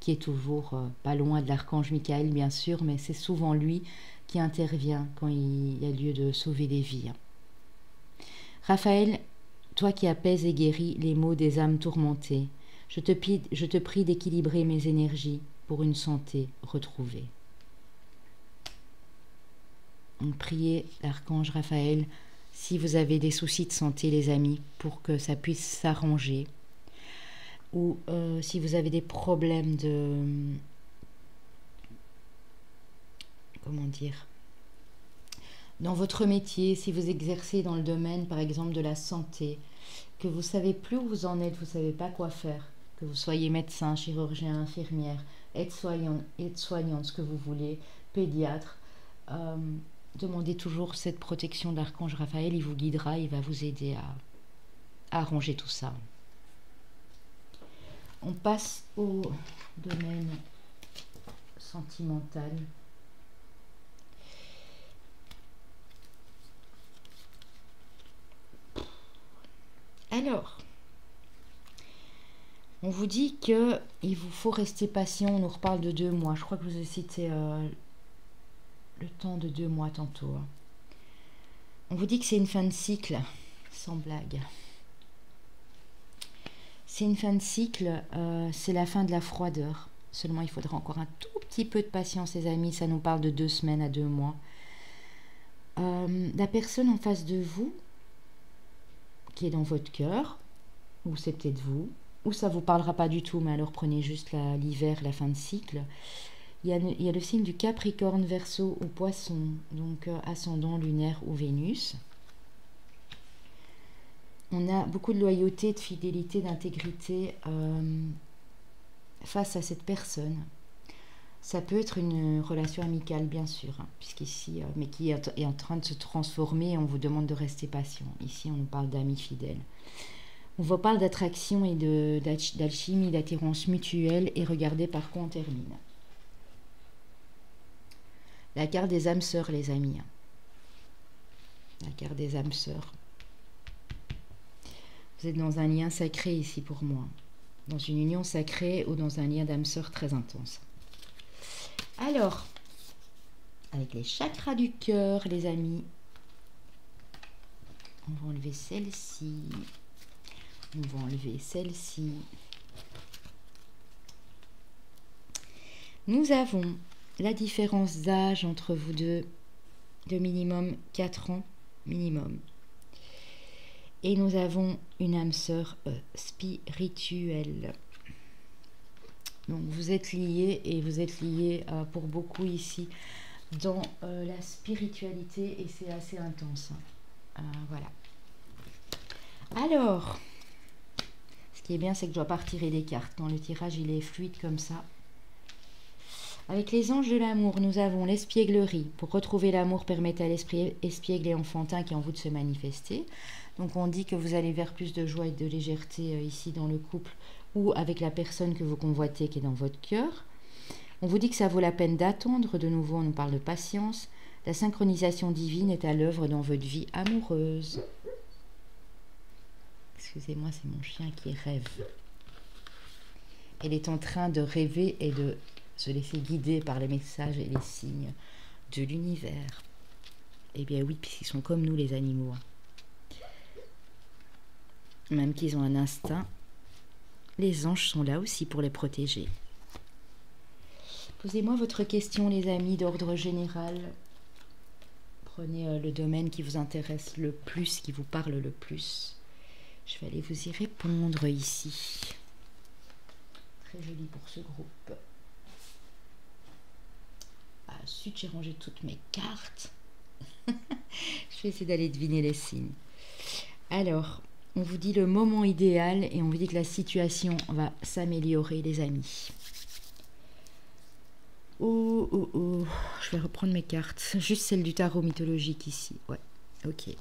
qui est toujours pas loin de l'archange Michael, bien sûr, mais c'est souvent lui qui intervient quand il y a lieu de sauver des vies. Raphaël, toi qui apaises et guéris les maux des âmes tourmentées, je te prie d'équilibrer mes énergies pour une santé retrouvée. Priez l'archange Raphaël si vous avez des soucis de santé, les amis, pour que ça puisse s'arranger. Ou si vous avez des problèmes de... Comment dire? Dans votre métier, si vous exercez dans le domaine, par exemple, de la santé, que vous ne savez plus où vous en êtes, vous ne savez pas quoi faire, que vous soyez médecin, chirurgien, infirmière, aide-soignante, ce que vous voulez, pédiatre, demandez toujours cette protection de l'archange Raphaël, il vous guidera, il va vous aider à arranger tout ça. On passe au domaine sentimental. Alors, On vous dit que il vous faut rester patient. On nous reparle de 2 mois. Je crois que vous avez cité le temps de 2 mois tantôt. Hein. On vous dit que c'est une fin de cycle, sans blague. C'est une fin de cycle, c'est la fin de la froideur. Seulement, il faudra encore un tout petit peu de patience, les amis. Ça nous parle de 2 semaines à 2 mois. La personne en face de vous, qui est dans votre cœur, ou c'est peut-être vous, ou ça ne vous parlera pas du tout, mais alors prenez juste l'hiver, la fin de cycle. Il y a le signe du Capricorne, Verseau ou Poisson, donc ascendant lunaire ou Vénus. On a beaucoup de loyauté, de fidélité, d'intégrité face à cette personne. Ça peut être une relation amicale, bien sûr, hein, puisqu'ici, mais qui est en train de se transformer et on vous demande de rester patient. Ici, on nous parle d'amis fidèles. On vous parle d'attraction et d'alchimie, d'attirance mutuelle. Et regardez par quoi on termine. La carte des âmes sœurs, les amis. La carte des âmes sœurs. Vous êtes dans un lien sacré ici pour moi. Dans une union sacrée ou dans un lien d'âme sœur très intense. Alors, avec les chakras du cœur, les amis, on va enlever celle-ci. On va enlever celle-ci. Nous avons la différence d'âge entre vous deux de minimum 4 ans, minimum. Et nous avons une âme sœur spirituelle. Donc vous êtes liés et vous êtes liés pour beaucoup ici dans la spiritualité et c'est assez intense. Voilà. Alors, ce qui est bien, c'est que je ne dois pas retirer les cartes. Quand le tirage il est fluide comme ça. Avec les anges de l'amour, nous avons l'espièglerie. Pour retrouver l'amour, permettez à l'esprit espiègle et enfantin qui est en vous de se manifester. Donc on dit que vous allez vers plus de joie et de légèreté ici dans le couple ou avec la personne que vous convoitez qui est dans votre cœur. On vous dit que ça vaut la peine d'attendre. De nouveau, on nous parle de patience. La synchronisation divine est à l'œuvre dans votre vie amoureuse. Excusez-moi, c'est mon chien qui rêve. Elle est en train de rêver et de se laisser guider par les messages et les signes de l'univers. Eh bien oui, puisqu'ils sont comme nous les animaux. Même qu'ils ont un instinct, les anges sont là aussi pour les protéger. Posez-moi votre question, les amis, d'ordre général. Prenez le domaine qui vous intéresse le plus, qui vous parle le plus. Je vais aller vous y répondre ici. Très joli pour ce groupe. Ah, zut, j'ai rangé toutes mes cartes. Je vais essayer d'aller deviner les signes. Alors, on vous dit le moment idéal et on vous dit que la situation va s'améliorer, les amis. Oh. Je vais reprendre mes cartes. Juste celle du tarot mythologique ici. Ouais, ok.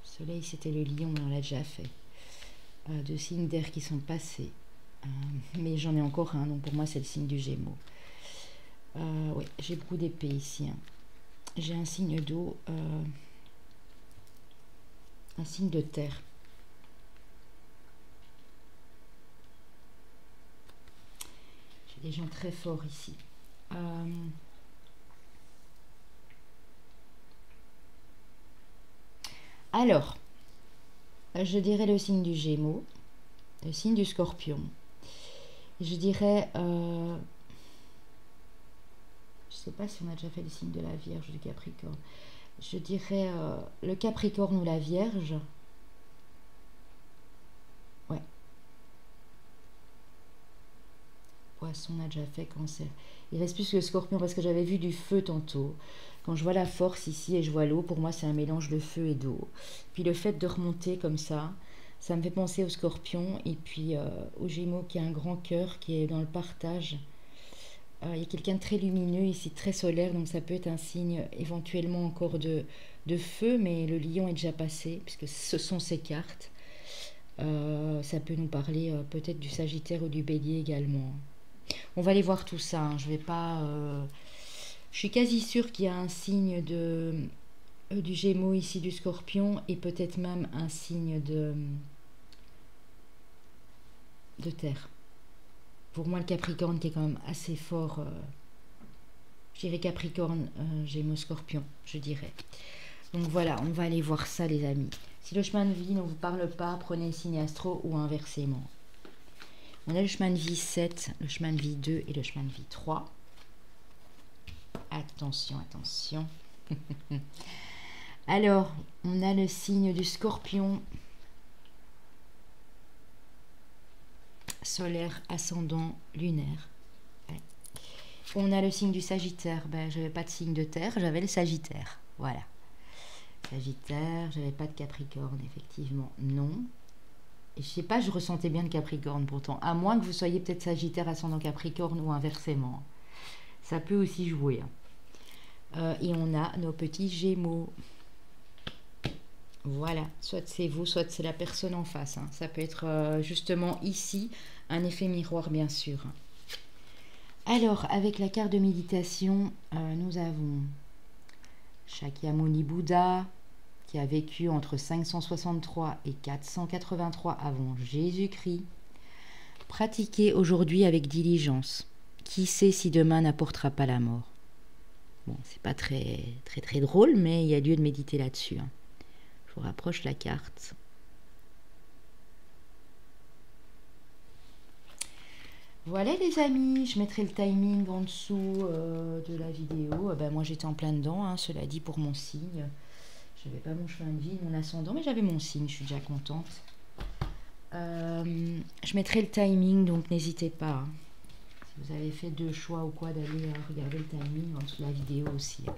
Soleil, c'était le lion, on l'a déjà fait. 2 signes d'air qui sont passés. Mais j'en ai encore un, donc pour moi, c'est le signe du Gémeaux. Oui, j'ai beaucoup d'épées ici. Hein. J'ai un signe d'eau, un signe de terre. J'ai des gens très forts ici. Alors, je dirais le signe du Gémeaux, le signe du Scorpion. Je dirais, je ne sais pas si on a déjà fait le signe de la Vierge ou du Capricorne. Je dirais le Capricorne ou la Vierge. Ouais. Poisson, on a déjà fait Cancer. Il reste plus que le Scorpion parce que j'avais vu du feu tantôt. Quand je vois la force ici et je vois l'eau, pour moi c'est un mélange de feu et d'eau. Puis le fait de remonter comme ça me fait penser au Scorpion et puis au Gémeaux qui a un grand cœur, qui est dans le partage. Il y a quelqu'un de très lumineux ici, très solaire, donc ça peut être un signe éventuellement encore de feu, mais le lion est déjà passé, puisque ce sont ses cartes. Ça peut nous parler peut-être du Sagittaire ou du Bélier également. On va aller voir tout ça, hein. Je vais pas... Je suis quasi sûre qu'il y a un signe du Gémeaux ici, du Scorpion, et peut-être même un signe de terre. Pour moi, le Capricorne qui est quand même assez fort, je dirais Capricorne, Gémeaux, Scorpion, je dirais. Donc voilà, on va aller voir ça les amis. Si le chemin de vie ne vous parle pas, prenez le signe astro ou inversement. On a le chemin de vie 7, le chemin de vie 2 et le chemin de vie 3. Attention, attention. Alors, on a le signe du Scorpion. Solaire, ascendant, lunaire. Ouais. On a le signe du Sagittaire. Ben, je n'avais pas de signe de terre, j'avais le Sagittaire. Voilà. Sagittaire, j'avais pas de Capricorne, effectivement. Non. Et je sais pas, je ressentais bien le Capricorne pourtant. À moins que vous soyez peut-être Sagittaire, ascendant Capricorne ou inversement. Ça peut aussi jouer. Et on a nos petits Gémeaux. Voilà, soit c'est vous, soit c'est la personne en face. Hein. Ça peut être justement ici un effet miroir, bien sûr. Alors, avec la carte de méditation, nous avons Shakyamuni Bouddha, qui a vécu entre 563 et 483 avant Jésus-Christ. Pratiquez aujourd'hui avec diligence. Qui sait si demain n'apportera pas la mort? Bon, c'est pas très drôle, mais il y a lieu de méditer là-dessus. Hein. Je vous rapproche la carte. Voilà les amis, je mettrai le timing en dessous de la vidéo. Ben, moi j'étais en plein dedans, hein, cela dit pour mon signe. Je n'avais pas mon chemin de vie, mon ascendant, mais j'avais mon signe, je suis déjà contente. Je mettrai le timing, donc n'hésitez pas. Hein. Si vous avez fait 2 choix ou quoi, d'aller regarder le timing en dessous de la vidéo aussi. Hein.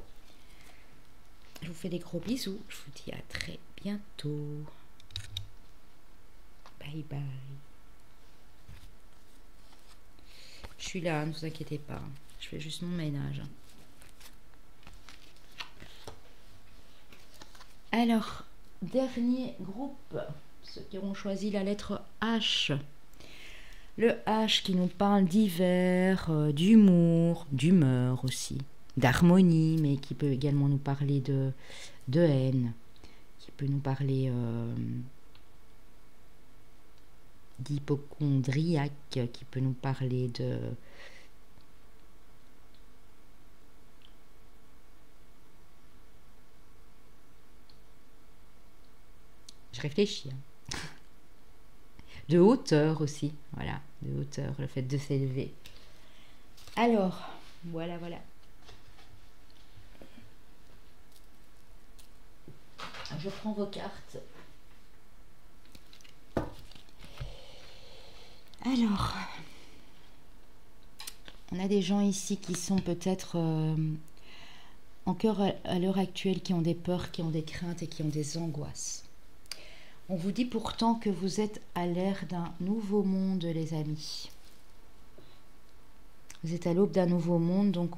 Je vous fais des gros bisous. Je vous dis à très bientôt. Bye bye. Je suis là, ne vous inquiétez pas. Je fais juste mon ménage. Alors, dernier groupe. Ceux qui auront choisi la lettre H. Le H qui nous parle d'hiver, d'humour, d'humeur aussi. D'harmonie, mais qui peut également nous parler de haine, qui peut nous parler d'hypocondriaque, qui peut nous parler de... Je réfléchis. Hein. De hauteur aussi, voilà, de hauteur, le fait de s'élever. Alors, voilà. Je prends vos cartes. Alors, on a des gens ici qui sont peut-être encore à l'heure actuelle, qui ont des peurs, qui ont des craintes et qui ont des angoisses. On vous dit pourtant que vous êtes à l'ère d'un nouveau monde, les amis. Vous êtes à l'aube d'un nouveau monde, donc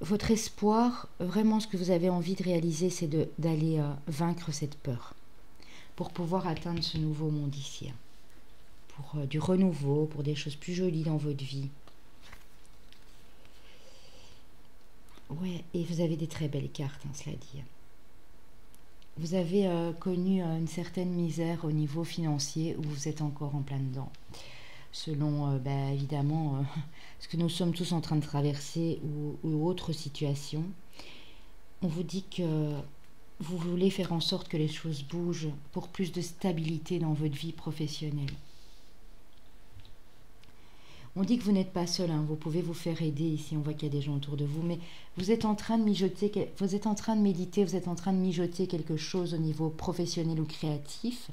votre espoir, vraiment ce que vous avez envie de réaliser, c'est d'aller vaincre cette peur pour pouvoir atteindre ce nouveau monde ici. Pour du renouveau, pour des choses plus jolies dans votre vie. Ouais, et vous avez des très belles cartes, hein, cela dit. Vous avez connu une certaine misère au niveau financier où vous êtes encore en plein dedans. Selon, évidemment, ce que nous sommes tous en train de traverser ou autre situation. On vous dit que vous voulez faire en sorte que les choses bougent pour plus de stabilité dans votre vie professionnelle. On dit que vous n'êtes pas seul, hein, vous pouvez vous faire aider ici, on voit qu'il y a des gens autour de vous, mais vous êtes en train de mijoter, vous êtes en train de méditer, vous êtes en train de mijoter quelque chose au niveau professionnel ou créatif.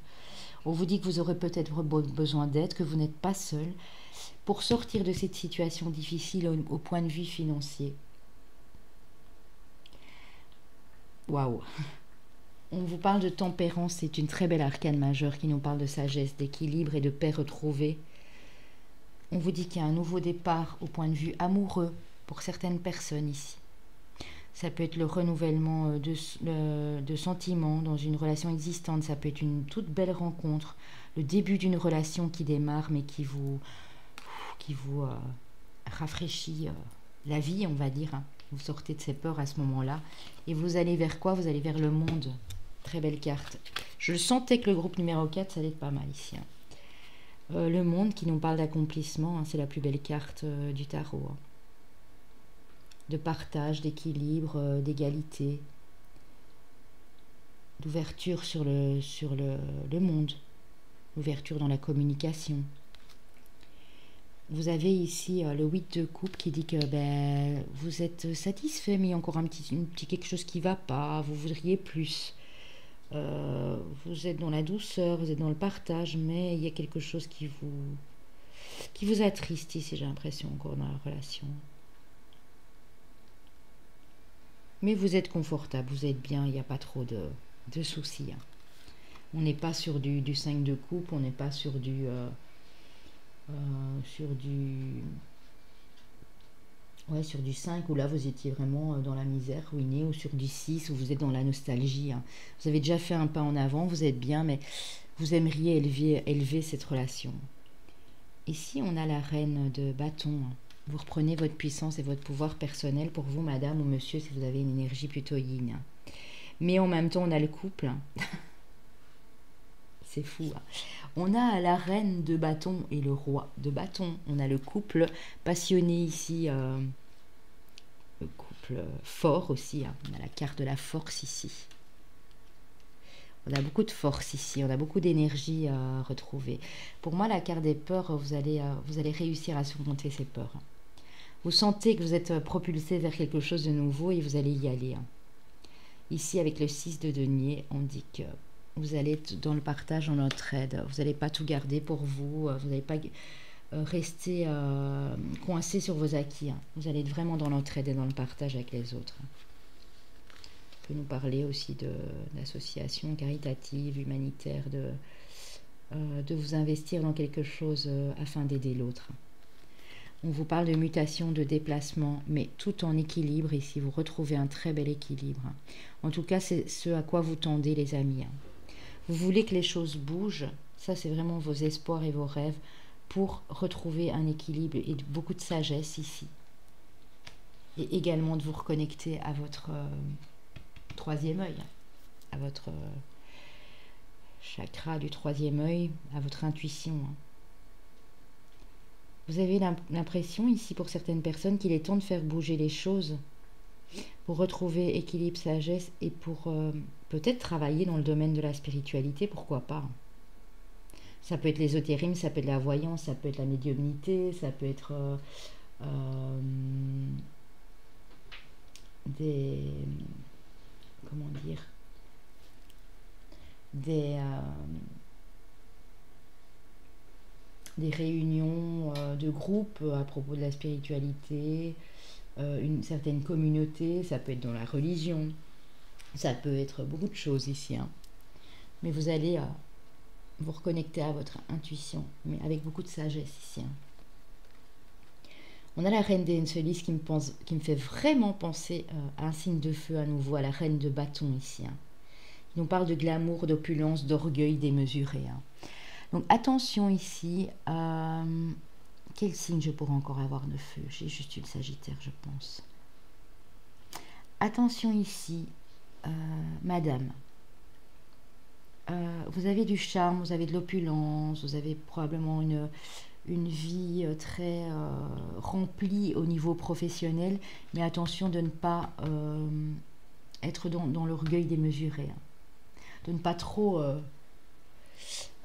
On vous dit que vous aurez peut-être besoin d'aide, que vous n'êtes pas seul, pour sortir de cette situation difficile au point de vue financier. Waouh! On vous parle de tempérance, c'est une très belle arcane majeure qui nous parle de sagesse, d'équilibre et de paix retrouvée. On vous dit qu'il y a un nouveau départ au point de vue amoureux pour certaines personnes ici. Ça peut être le renouvellement de sentiments dans une relation existante. Ça peut être une toute belle rencontre, le début d'une relation qui démarre mais qui vous rafraîchit la vie, on va dire. Hein. Vous sortez de ces peurs à ce moment-là. Et vous allez vers quoi? Vous allez vers le monde. Très belle carte. Je sentais que le groupe numéro 4, ça allait être pas mal ici. Hein. Le monde qui nous parle d'accomplissement, hein, c'est la plus belle carte du tarot. Hein. De partage, d'équilibre, d'égalité, d'ouverture sur le monde, ouverture dans la communication. Vous avez ici le 8 de coupe qui dit que vous êtes satisfait, mais il y a encore un petit quelque chose qui ne va pas, vous voudriez plus. Vous êtes dans la douceur, vous êtes dans le partage, mais il y a quelque chose qui vous attriste ici, j'ai l'impression, encore dans la relation. Mais vous êtes confortable, vous êtes bien, il n'y a pas trop de soucis. Hein. On n'est pas sur du 5 de coupe, on n'est pas sur du sur du 5 où là vous étiez vraiment dans la misère, ruiné, ou sur du 6 où vous êtes dans la nostalgie. Hein. Vous avez déjà fait un pas en avant, vous êtes bien, mais vous aimeriez élever cette relation. Ici, on a la reine de bâton. Hein. Vous reprenez votre puissance et votre pouvoir personnel pour vous, madame ou monsieur, si vous avez une énergie plutôt yin. Hein. Mais en même temps, on a le couple. Hein. C'est fou. Hein. On a la reine de bâton et le roi de bâton. On a le couple passionné ici. Le couple fort aussi. Hein. On a la carte de la force ici. On a beaucoup de force ici. On a beaucoup d'énergie à retrouver. Pour moi, la carte des peurs, vous allez réussir à surmonter ces peurs. Hein. Vous sentez que vous êtes propulsé vers quelque chose de nouveau et vous allez y aller. Hein. Ici, avec le 6 de denier, on dit que vous allez être dans le partage, en entraide. Vous n'allez pas tout garder pour vous. Vous n'allez pas rester coincé sur vos acquis. Hein. Vous allez être vraiment dans l'entraide et dans le partage avec les autres. Hein. On peut nous parler aussi d'associations caritatives, humanitaires, de vous investir dans quelque chose afin d'aider l'autre. On vous parle de mutation, de déplacement, mais tout en équilibre. Ici, vous retrouvez un très bel équilibre. Hein. En tout cas, c'est ce à quoi vous tendez, les amis. Hein. Vous voulez que les choses bougent. Ça, c'est vraiment vos espoirs et vos rêves pour retrouver un équilibre et beaucoup de sagesse ici. Et également de vous reconnecter à votre troisième œil, à votre chakra du troisième œil, à votre intuition. Hein. Vous avez l'impression ici pour certaines personnes qu'il est temps de faire bouger les choses pour retrouver équilibre, sagesse et pour peut-être travailler dans le domaine de la spiritualité, pourquoi pas. Ça peut être l'ésotérisme, ça peut être la voyance, ça peut être la médiumnité, ça peut être des... comment dire, des réunions de groupe à propos de la spiritualité, une certaine communauté, ça peut être dans la religion, ça peut être beaucoup de choses ici. Hein. Mais vous allez vous reconnecter à votre intuition, mais avec beaucoup de sagesse ici. Hein. On a la reine d'Encelis qui me fait vraiment penser à un signe de feu à nouveau, à la reine de bâton ici. Hein. Il nous parle de glamour, d'opulence, d'orgueil démesuré. Hein. Donc attention ici, quel signe je pourrais encore avoir de feu? J'ai juste eu le Sagittaire, je pense. Attention ici, madame. Vous avez du charme, vous avez de l'opulence, vous avez probablement une vie très remplie au niveau professionnel, mais attention de ne pas être dans l'orgueil démesuré. Hein. De ne pas trop...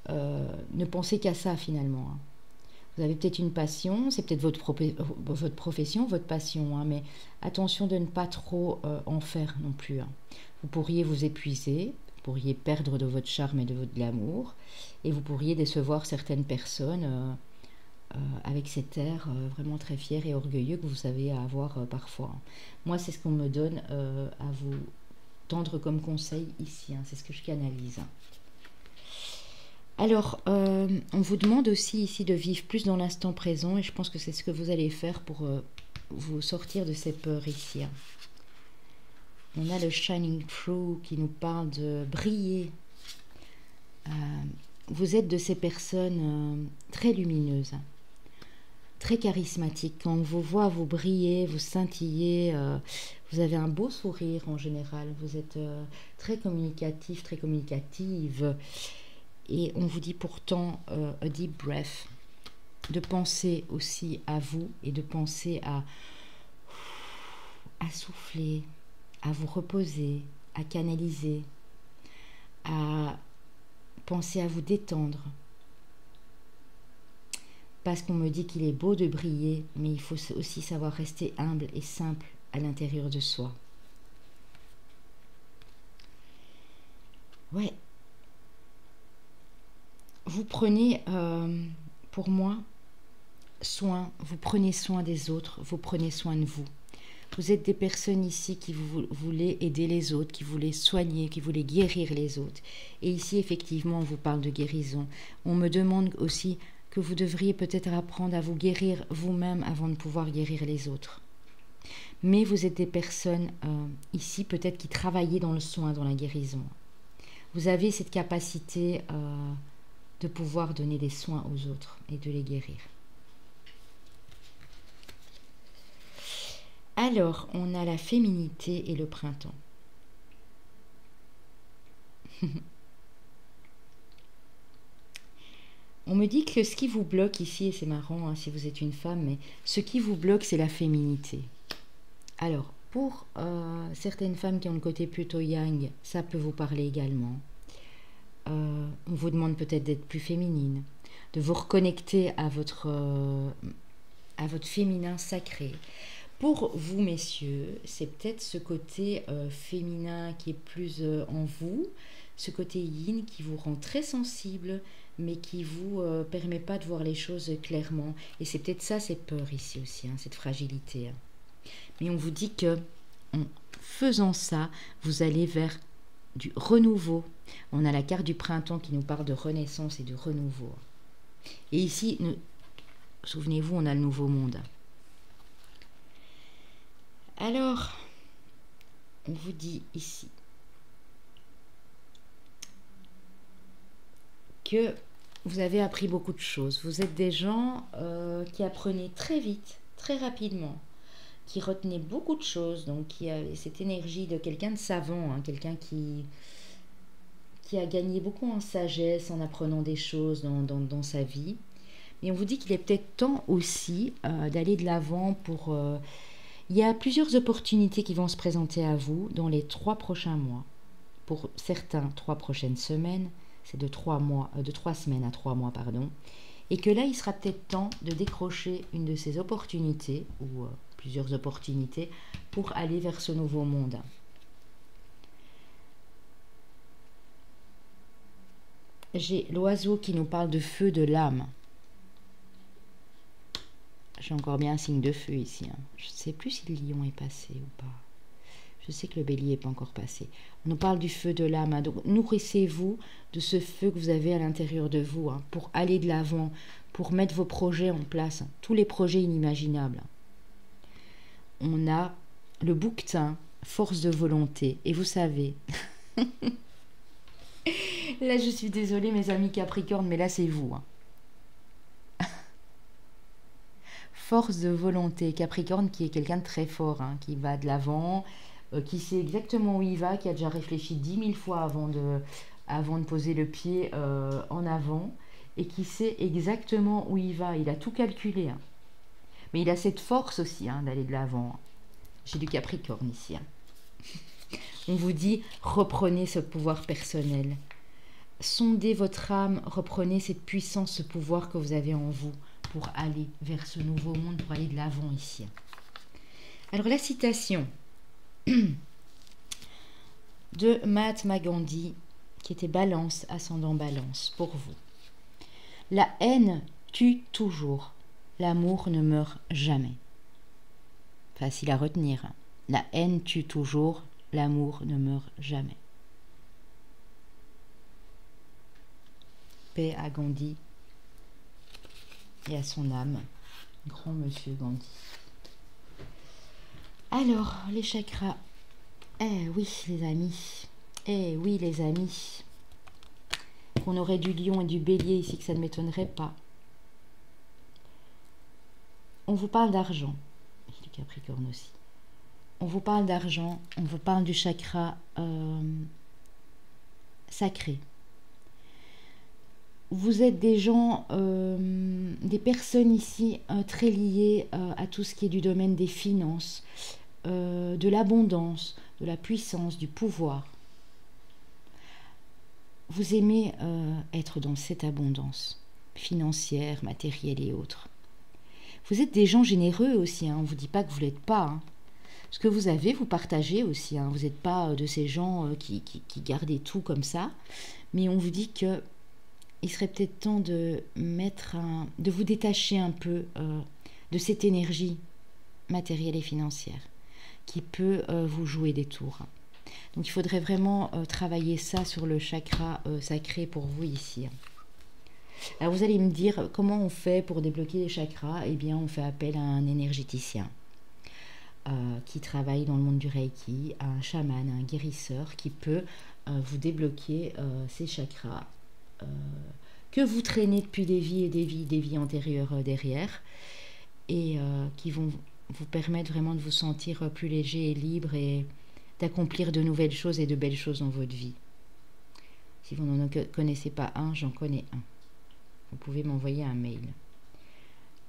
ne pensez qu'à ça finalement. Hein. Vous avez peut-être une passion, c'est peut-être votre profession, votre passion, hein, mais attention de ne pas trop en faire non plus. Hein. Vous pourriez vous épuiser, vous pourriez perdre de votre charme et de votre glamour, et vous pourriez décevoir certaines personnes avec cet air vraiment très fier et orgueilleux que vous savez avoir parfois. Hein. Moi, c'est ce qu'on me donne à vous tendre comme conseil ici, hein, c'est ce que je canalise. Hein. Alors, on vous demande aussi ici de vivre plus dans l'instant présent et je pense que c'est ce que vous allez faire pour vous sortir de ces peurs ici. Hein. On a le Shining Through qui nous parle de briller. Vous êtes de ces personnes très lumineuses, hein, très charismatiques. Quand on vous voit, vous brillez, vous scintillez, vous avez un beau sourire en général. Vous êtes très communicatif, très communicative. Et on vous dit pourtant a deep breath, de penser aussi à vous et de penser à souffler, à vous reposer, à canaliser, à penser à vous détendre. Parce qu'on me dit qu'il est beau de briller, mais il faut aussi savoir rester humble et simple à l'intérieur de soi. Ouais. Vous prenez, pour moi, vous prenez soin des autres, vous prenez soin de vous. Vous êtes des personnes ici qui voulez aider les autres, qui voulez soigner, qui voulez guérir les autres. Et ici, effectivement, on vous parle de guérison. On me demande aussi que vous devriez peut-être apprendre à vous guérir vous-même avant de pouvoir guérir les autres. Mais vous êtes des personnes ici, peut-être qui travaillez dans le soin, dans la guérison. Vous avez cette capacité de pouvoir donner des soins aux autres et de les guérir. Alors, on a la féminité et le printemps. On me dit que ce qui vous bloque ici, et c'est marrant hein, si vous êtes une femme, mais ce qui vous bloque, c'est la féminité. Alors, pour certaines femmes qui ont le côté plutôt yang, ça peut vous parler également. On vous demande peut-être d'être plus féminine, de vous reconnecter à votre féminin sacré. Pour vous, messieurs, c'est peut-être ce côté féminin qui est plus en vous, ce côté yin qui vous rend très sensible, mais qui ne vous permet pas de voir les choses clairement. Et c'est peut-être ça, cette peur ici aussi, hein, cette fragilité. Hein. Mais on vous dit que en faisant ça, vous allez vers du renouveau. On a la carte du printemps qui nous parle de renaissance et de renouveau. Et ici, souvenez-vous, on a le nouveau monde. Alors, on vous dit ici que vous avez appris beaucoup de choses. Vous êtes des gens qui apprenaient très vite, très rapidement, qui retenaient beaucoup de choses, donc qui avaient cette énergie de quelqu'un de savant, hein, quelqu'un qui a gagné beaucoup en sagesse en apprenant des choses dans sa vie. Mais on vous dit qu'il est peut-être temps aussi d'aller de l'avant pour... il y a plusieurs opportunités qui vont se présenter à vous dans les 3 prochains mois. Pour certains, 3 prochaines semaines, c'est de 3 semaines à 3 mois, pardon. Et que là, il sera peut-être temps de décrocher une de ces opportunités, ou plusieurs opportunités, pour aller vers ce nouveau monde. J'ai l'oiseau qui nous parle de feu de l'âme. J'ai encore bien un signe de feu ici. Hein. Je ne sais plus si le lion est passé ou pas. Je sais que le bélier n'est pas encore passé. On nous parle du feu de l'âme. Hein. Donc, nourrissez-vous de ce feu que vous avez à l'intérieur de vous hein, pour aller de l'avant, pour mettre vos projets en place. Hein, tous les projets inimaginables. On a le bouquetin, force de volonté. Et vous savez... Là, je suis désolée, mes amis Capricorne, mais là, c'est vous. Hein. Force de volonté. Capricorne qui est quelqu'un de très fort, hein, qui va de l'avant, qui sait exactement où il va, qui a déjà réfléchi 10 000 fois avant de poser le pied en avant, et qui sait exactement où il va. Il a tout calculé. Hein. Mais il a cette force aussi hein, d'aller de l'avant. J'ai du Capricorne ici. Hein. On vous dit, reprenez ce pouvoir personnel. Sondez votre âme, reprenez cette puissance, ce pouvoir que vous avez en vous pour aller vers ce nouveau monde, pour aller de l'avant ici. Alors la citation de Mahatma Gandhi, qui était Balance, ascendant Balance, pour vous. La haine tue toujours, l'amour ne meurt jamais. Facile à retenir. La haine tue toujours, l'amour ne meurt jamais. Paix à Gandhi et à son âme, grand monsieur Gandhi. Alors, les chakras. Eh oui, les amis. Eh oui, les amis. Qu'on aurait du lion et du bélier ici, que ça ne m'étonnerait pas. On vous parle d'argent. Du Capricorne aussi. On vous parle d'argent, on vous parle du chakra sacré. vous êtes des gens, des personnes ici très liées à tout ce qui est du domaine des finances, de l'abondance, de la puissance, du pouvoir. Vous aimez être dans cette abondance financière, matérielle et autres. Vous êtes des gens généreux aussi, hein. On ne vous dit pas que vous ne l'êtes pas. Hein. Ce que vous avez, vous partagez aussi. Hein. Vous n'êtes pas de ces gens qui gardent tout comme ça. Mais on vous dit que il serait peut-être temps de vous détacher un peu de cette énergie matérielle et financière qui peut vous jouer des tours. Donc il faudrait vraiment travailler ça sur le chakra sacré pour vous ici. Alors vous allez me dire comment on fait pour débloquer les chakras. Eh bien on fait appel à un énergéticien qui travaille dans le monde du Reiki, à un chaman, à un guérisseur qui peut vous débloquer ces chakras que vous traînez depuis des vies et des vies antérieures derrière et qui vont vous permettre vraiment de vous sentir plus léger et libre et d'accomplir de nouvelles choses et de belles choses dans votre vie. Si vous n'en connaissez pas un, j'en connais un. Vous pouvez m'envoyer un mail.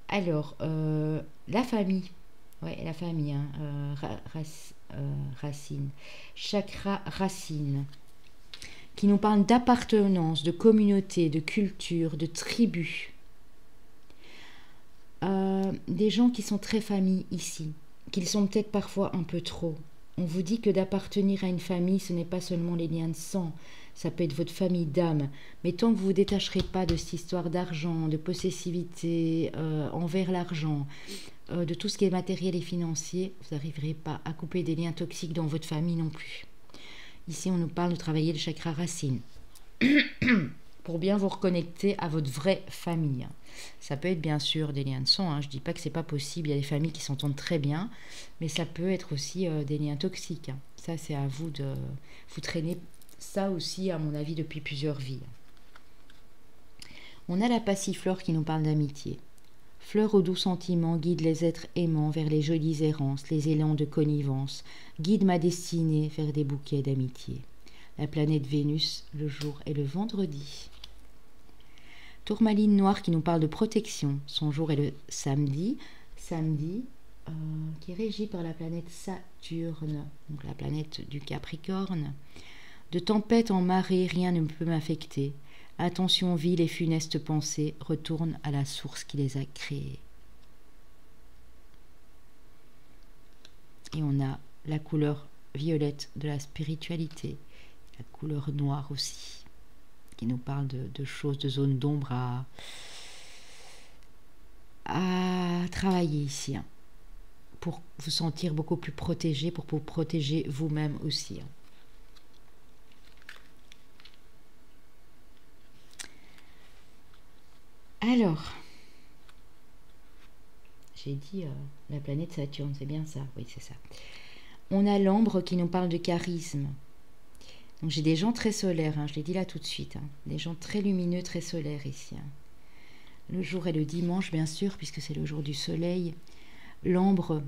Alors, la famille. Ouais, la famille, hein, racine. Chakra racine. Qui nous parle d'appartenance, de communauté, de culture, de tribu. Des gens qui sont très familles ici, qu'ils sont peut-être parfois un peu trop. On vous dit que d'appartenir à une famille, ce n'est pas seulement les liens de sang, ça peut être votre famille d'âme, mais tant que vous ne vous détacherez pas de cette histoire d'argent, de possessivité envers l'argent, de tout ce qui est matériel et financier, vous n'arriverez pas à couper des liens toxiques dans votre famille non plus. Ici, on nous parle de travailler le chakra racine pour bien vous reconnecter à votre vraie famille. Ça peut être bien sûr des liens de sang, hein. Je ne dis pas que ce n'est pas possible, il y a des familles qui s'entendent très bien, mais ça peut être aussi des liens toxiques. Hein. Ça, c'est à vous de vous traîner ça aussi, à mon avis, depuis plusieurs vies. On a la passiflore qui nous parle d'amitié. Fleur aux doux sentiments guide les êtres aimants vers les jolies errances, les élans de connivence, guide ma destinée vers des bouquets d'amitié. La planète Vénus, le jour et le vendredi. Tourmaline noire qui nous parle de protection. Son jour est le samedi. Samedi, qui est régi par la planète Saturne, donc la planète du Capricorne. De tempête en marée, rien ne peut m'affecter. Attention, vile et funeste pensée, retourne à la source qui les a créés. Et on a la couleur violette de la spiritualité, la couleur noire aussi, qui nous parle de choses, de zones d'ombre à travailler ici, hein, pour vous sentir beaucoup plus protégé, pour vous protéger vous-même aussi. Hein. Alors, j'ai dit la planète Saturne, c'est bien ça? Oui, c'est ça. On a l'ambre qui nous parle de charisme. Donc j'ai des gens très solaires, hein, je l'ai dit là tout de suite. Hein, des gens très lumineux, très solaires ici. Hein. Le jour est le dimanche, bien sûr, puisque c'est le jour du soleil. L'ambre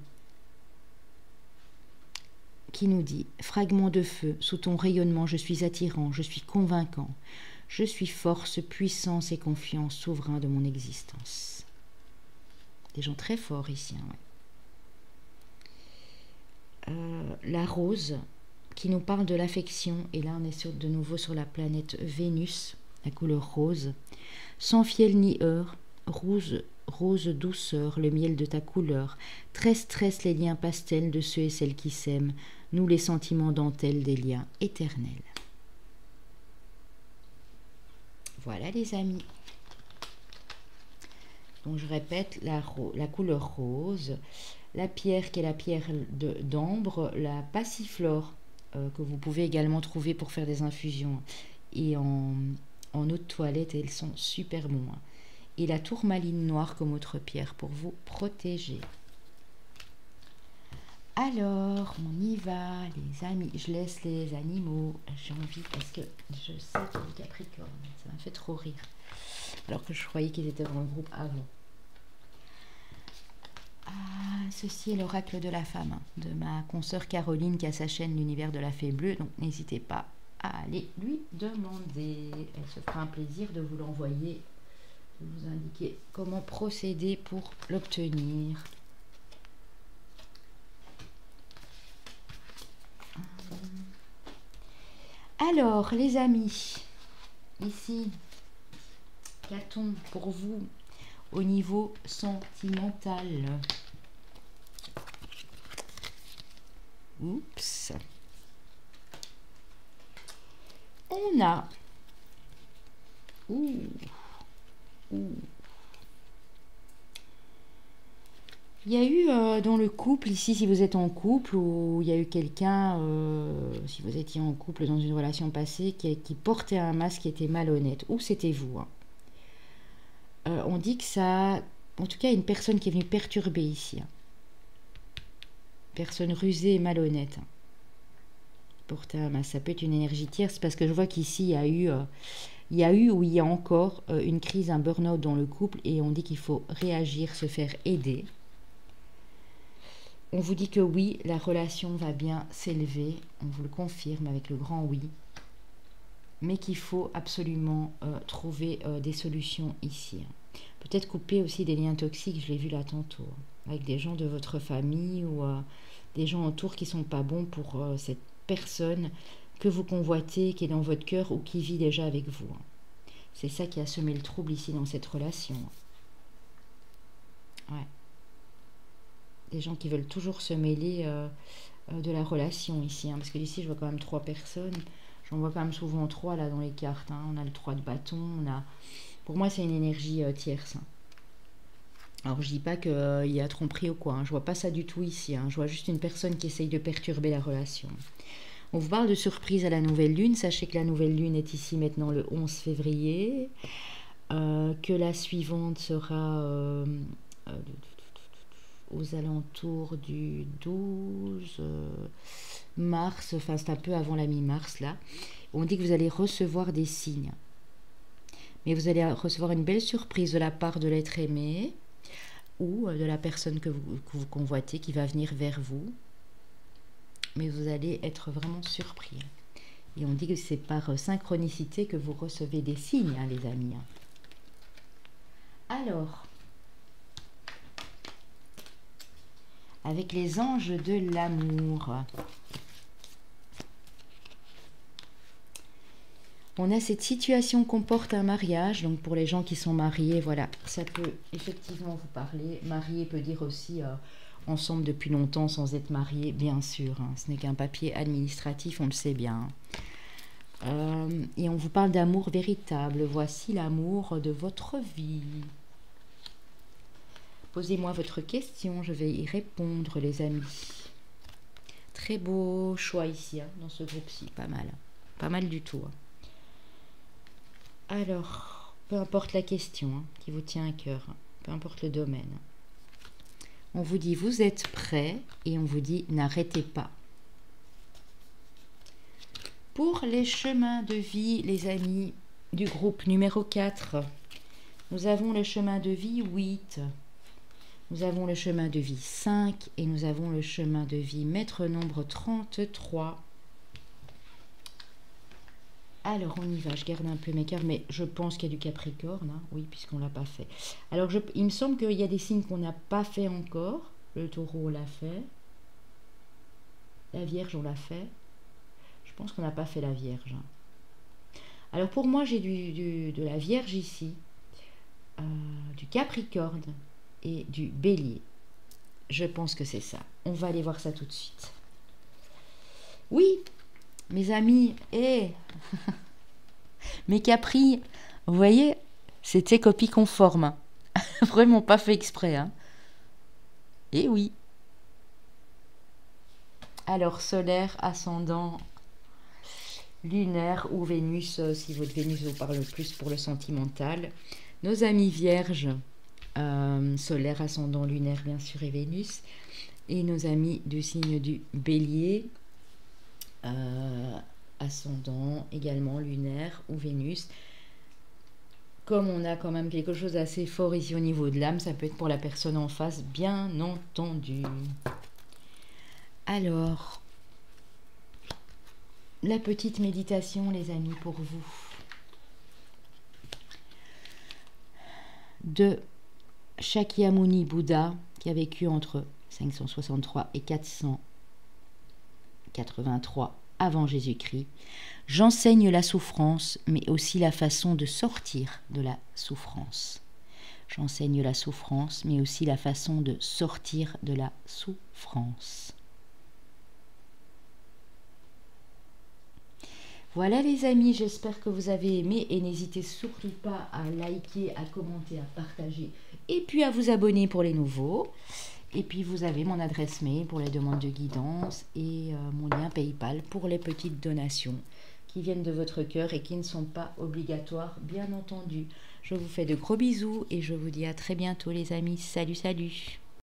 qui nous dit « Fragment de feu, sous ton rayonnement, je suis attirant, je suis convaincant. Je suis force, puissance et confiance, souverain de mon existence. » Des gens très forts ici. Hein, ouais. La rose qui nous parle de l'affection. Et là, on est de nouveau sur la planète Vénus, la couleur rose. Sans fiel ni heure, rose douceur, le miel de ta couleur. Tresse les liens pastels de ceux et celles qui s'aiment. Nous les sentiments dentelles des liens éternels. Voilà les amis. Donc je répète, la couleur rose, la pierre qui est la pierre d'ambre, la passiflore que vous pouvez également trouver pour faire des infusions et en eau de toilette, elles sont super bonnes. Hein. Et la tourmaline noire comme autre pierre pour vous protéger. Alors, on y va les amis, je laisse les animaux, j'ai envie parce que je sais que les Capricornes, ça m'a fait trop rire. Alors que je croyais qu'ils étaient dans le groupe avant. Ah, ceci est l'oracle de la femme, hein, de ma consoeur Caroline qui a sa chaîne L'univers de la fée bleue, donc n'hésitez pas Allez lui demander. Elle se fera un plaisir de vous l'envoyer, de vous indiquer comment procéder pour l'obtenir. Alors, les amis, ici, qu'a-t-on pour vous au niveau sentimental? Oups. On a... Ouh. Il y a eu dans le couple, ici, si vous êtes en couple, ou il y a eu quelqu'un, si vous étiez en couple dans une relation passée, qui portait un masque qui était malhonnête, ou c'était vous, hein. On dit que ça... En tout cas, une personne qui est venue perturber ici. Hein. Personne rusée et malhonnête. Hein. Porter un masque, ça peut être une énergie tierce, parce que je vois qu'ici, il y a eu ou il y a encore une crise, un burn-out dans le couple, et on dit qu'il faut réagir, se faire aider. On vous dit que oui, la relation va bien s'élever, on vous le confirme avec le grand oui, mais qu'il faut absolument trouver des solutions ici. Peut-être couper aussi des liens toxiques, je l'ai vu là tantôt, avec des gens de votre famille ou des gens autour qui ne sont pas bons pour cette personne que vous convoitez, qui est dans votre cœur ou qui vit déjà avec vous. C'est ça qui a semé le trouble ici dans cette relation. Ouais. Des gens qui veulent toujours se mêler de la relation ici. Hein, parce que ici, je vois quand même 3 personnes. J'en vois quand même souvent 3 là dans les cartes. Hein. On a le 3 de bâton. Pour moi, c'est une énergie tierce. Hein. Alors, je dis pas qu'il y a tromperie ou quoi. Hein. Je vois pas ça du tout ici. Hein. Je vois juste une personne qui essaye de perturber la relation. On vous parle de surprise à la nouvelle lune. Sachez que la nouvelle lune est ici maintenant le 11 février. Que la suivante sera... aux alentours du 12 mars, enfin c'est un peu avant la mi-mars là. On dit que vous allez recevoir des signes. Mais vous allez recevoir une belle surprise de la part de l'être aimé ou de la personne que vous convoitez qui va venir vers vous. Mais vous allez être vraiment surpris. Et on dit que c'est par synchronicité que vous recevez des signes, hein, les amis. Alors... avec les anges de l'amour. On a cette situation qu'on porte un mariage. Donc pour les gens qui sont mariés, voilà, ça peut effectivement vous parler. Marié peut dire aussi ensemble depuis longtemps sans être marié, bien sûr. Hein, ce n'est qu'un papier administratif, on le sait bien. Et on vous parle d'amour véritable. Voici l'amour de votre vie. Posez-moi votre question, je vais y répondre, les amis. Très beau choix ici, hein, dans ce groupe-ci, pas mal. Pas mal du tout. Hein. Alors, peu importe la question hein, qui vous tient à cœur, hein, peu importe le domaine. On vous dit, vous êtes prêts, et on vous dit, n'arrêtez pas. Pour les chemins de vie, les amis, du groupe numéro 4, nous avons le chemin de vie 8. Nous avons le chemin de vie 5 et nous avons le chemin de vie maître nombre 33. Alors, on y va. Je garde un peu mes cartes, mais je pense qu'il y a du Capricorne. Hein, oui, puisqu'on ne l'a pas fait. Alors, il me semble qu'il y a des signes qu'on n'a pas fait encore. Le taureau, on l'a fait. La Vierge, on l'a fait. Je pense qu'on n'a pas fait la Vierge. Alors, pour moi, j'ai de la Vierge ici. Du Capricorne. Et du Bélier. Je pense que c'est ça. On va aller voir ça tout de suite. Oui, mes amis, et mes Capri, vous voyez, c'était copie conforme. Vraiment pas fait exprès. Hein. Et oui. Alors, solaire, ascendant, lunaire ou Vénus, si votre Vénus vous parle plus pour le sentimental. Nos amis Vierges. Solaire, ascendant, lunaire, bien sûr, et Vénus. Et nos amis du signe du Bélier, ascendant, également lunaire ou Vénus. Comme on a quand même quelque chose d'assez fort ici au niveau de l'âme, ça peut être pour la personne en face, bien entendu. Alors, la petite méditation, les amis, pour vous. De Shakyamuni Bouddha, qui a vécu entre 563 et 483 avant Jésus-Christ. J'enseigne la souffrance, mais aussi la façon de sortir de la souffrance. J'enseigne la souffrance, mais aussi la façon de sortir de la souffrance. Voilà les amis, j'espère que vous avez aimé et n'hésitez surtout pas à liker, à commenter, à partager et puis à vous abonner pour les nouveaux. Et puis vous avez mon adresse mail pour les demandes de guidance et mon lien PayPal pour les petites donations qui viennent de votre cœur et qui ne sont pas obligatoires, bien entendu. Je vous fais de gros bisous et je vous dis à très bientôt les amis. Salut, salut!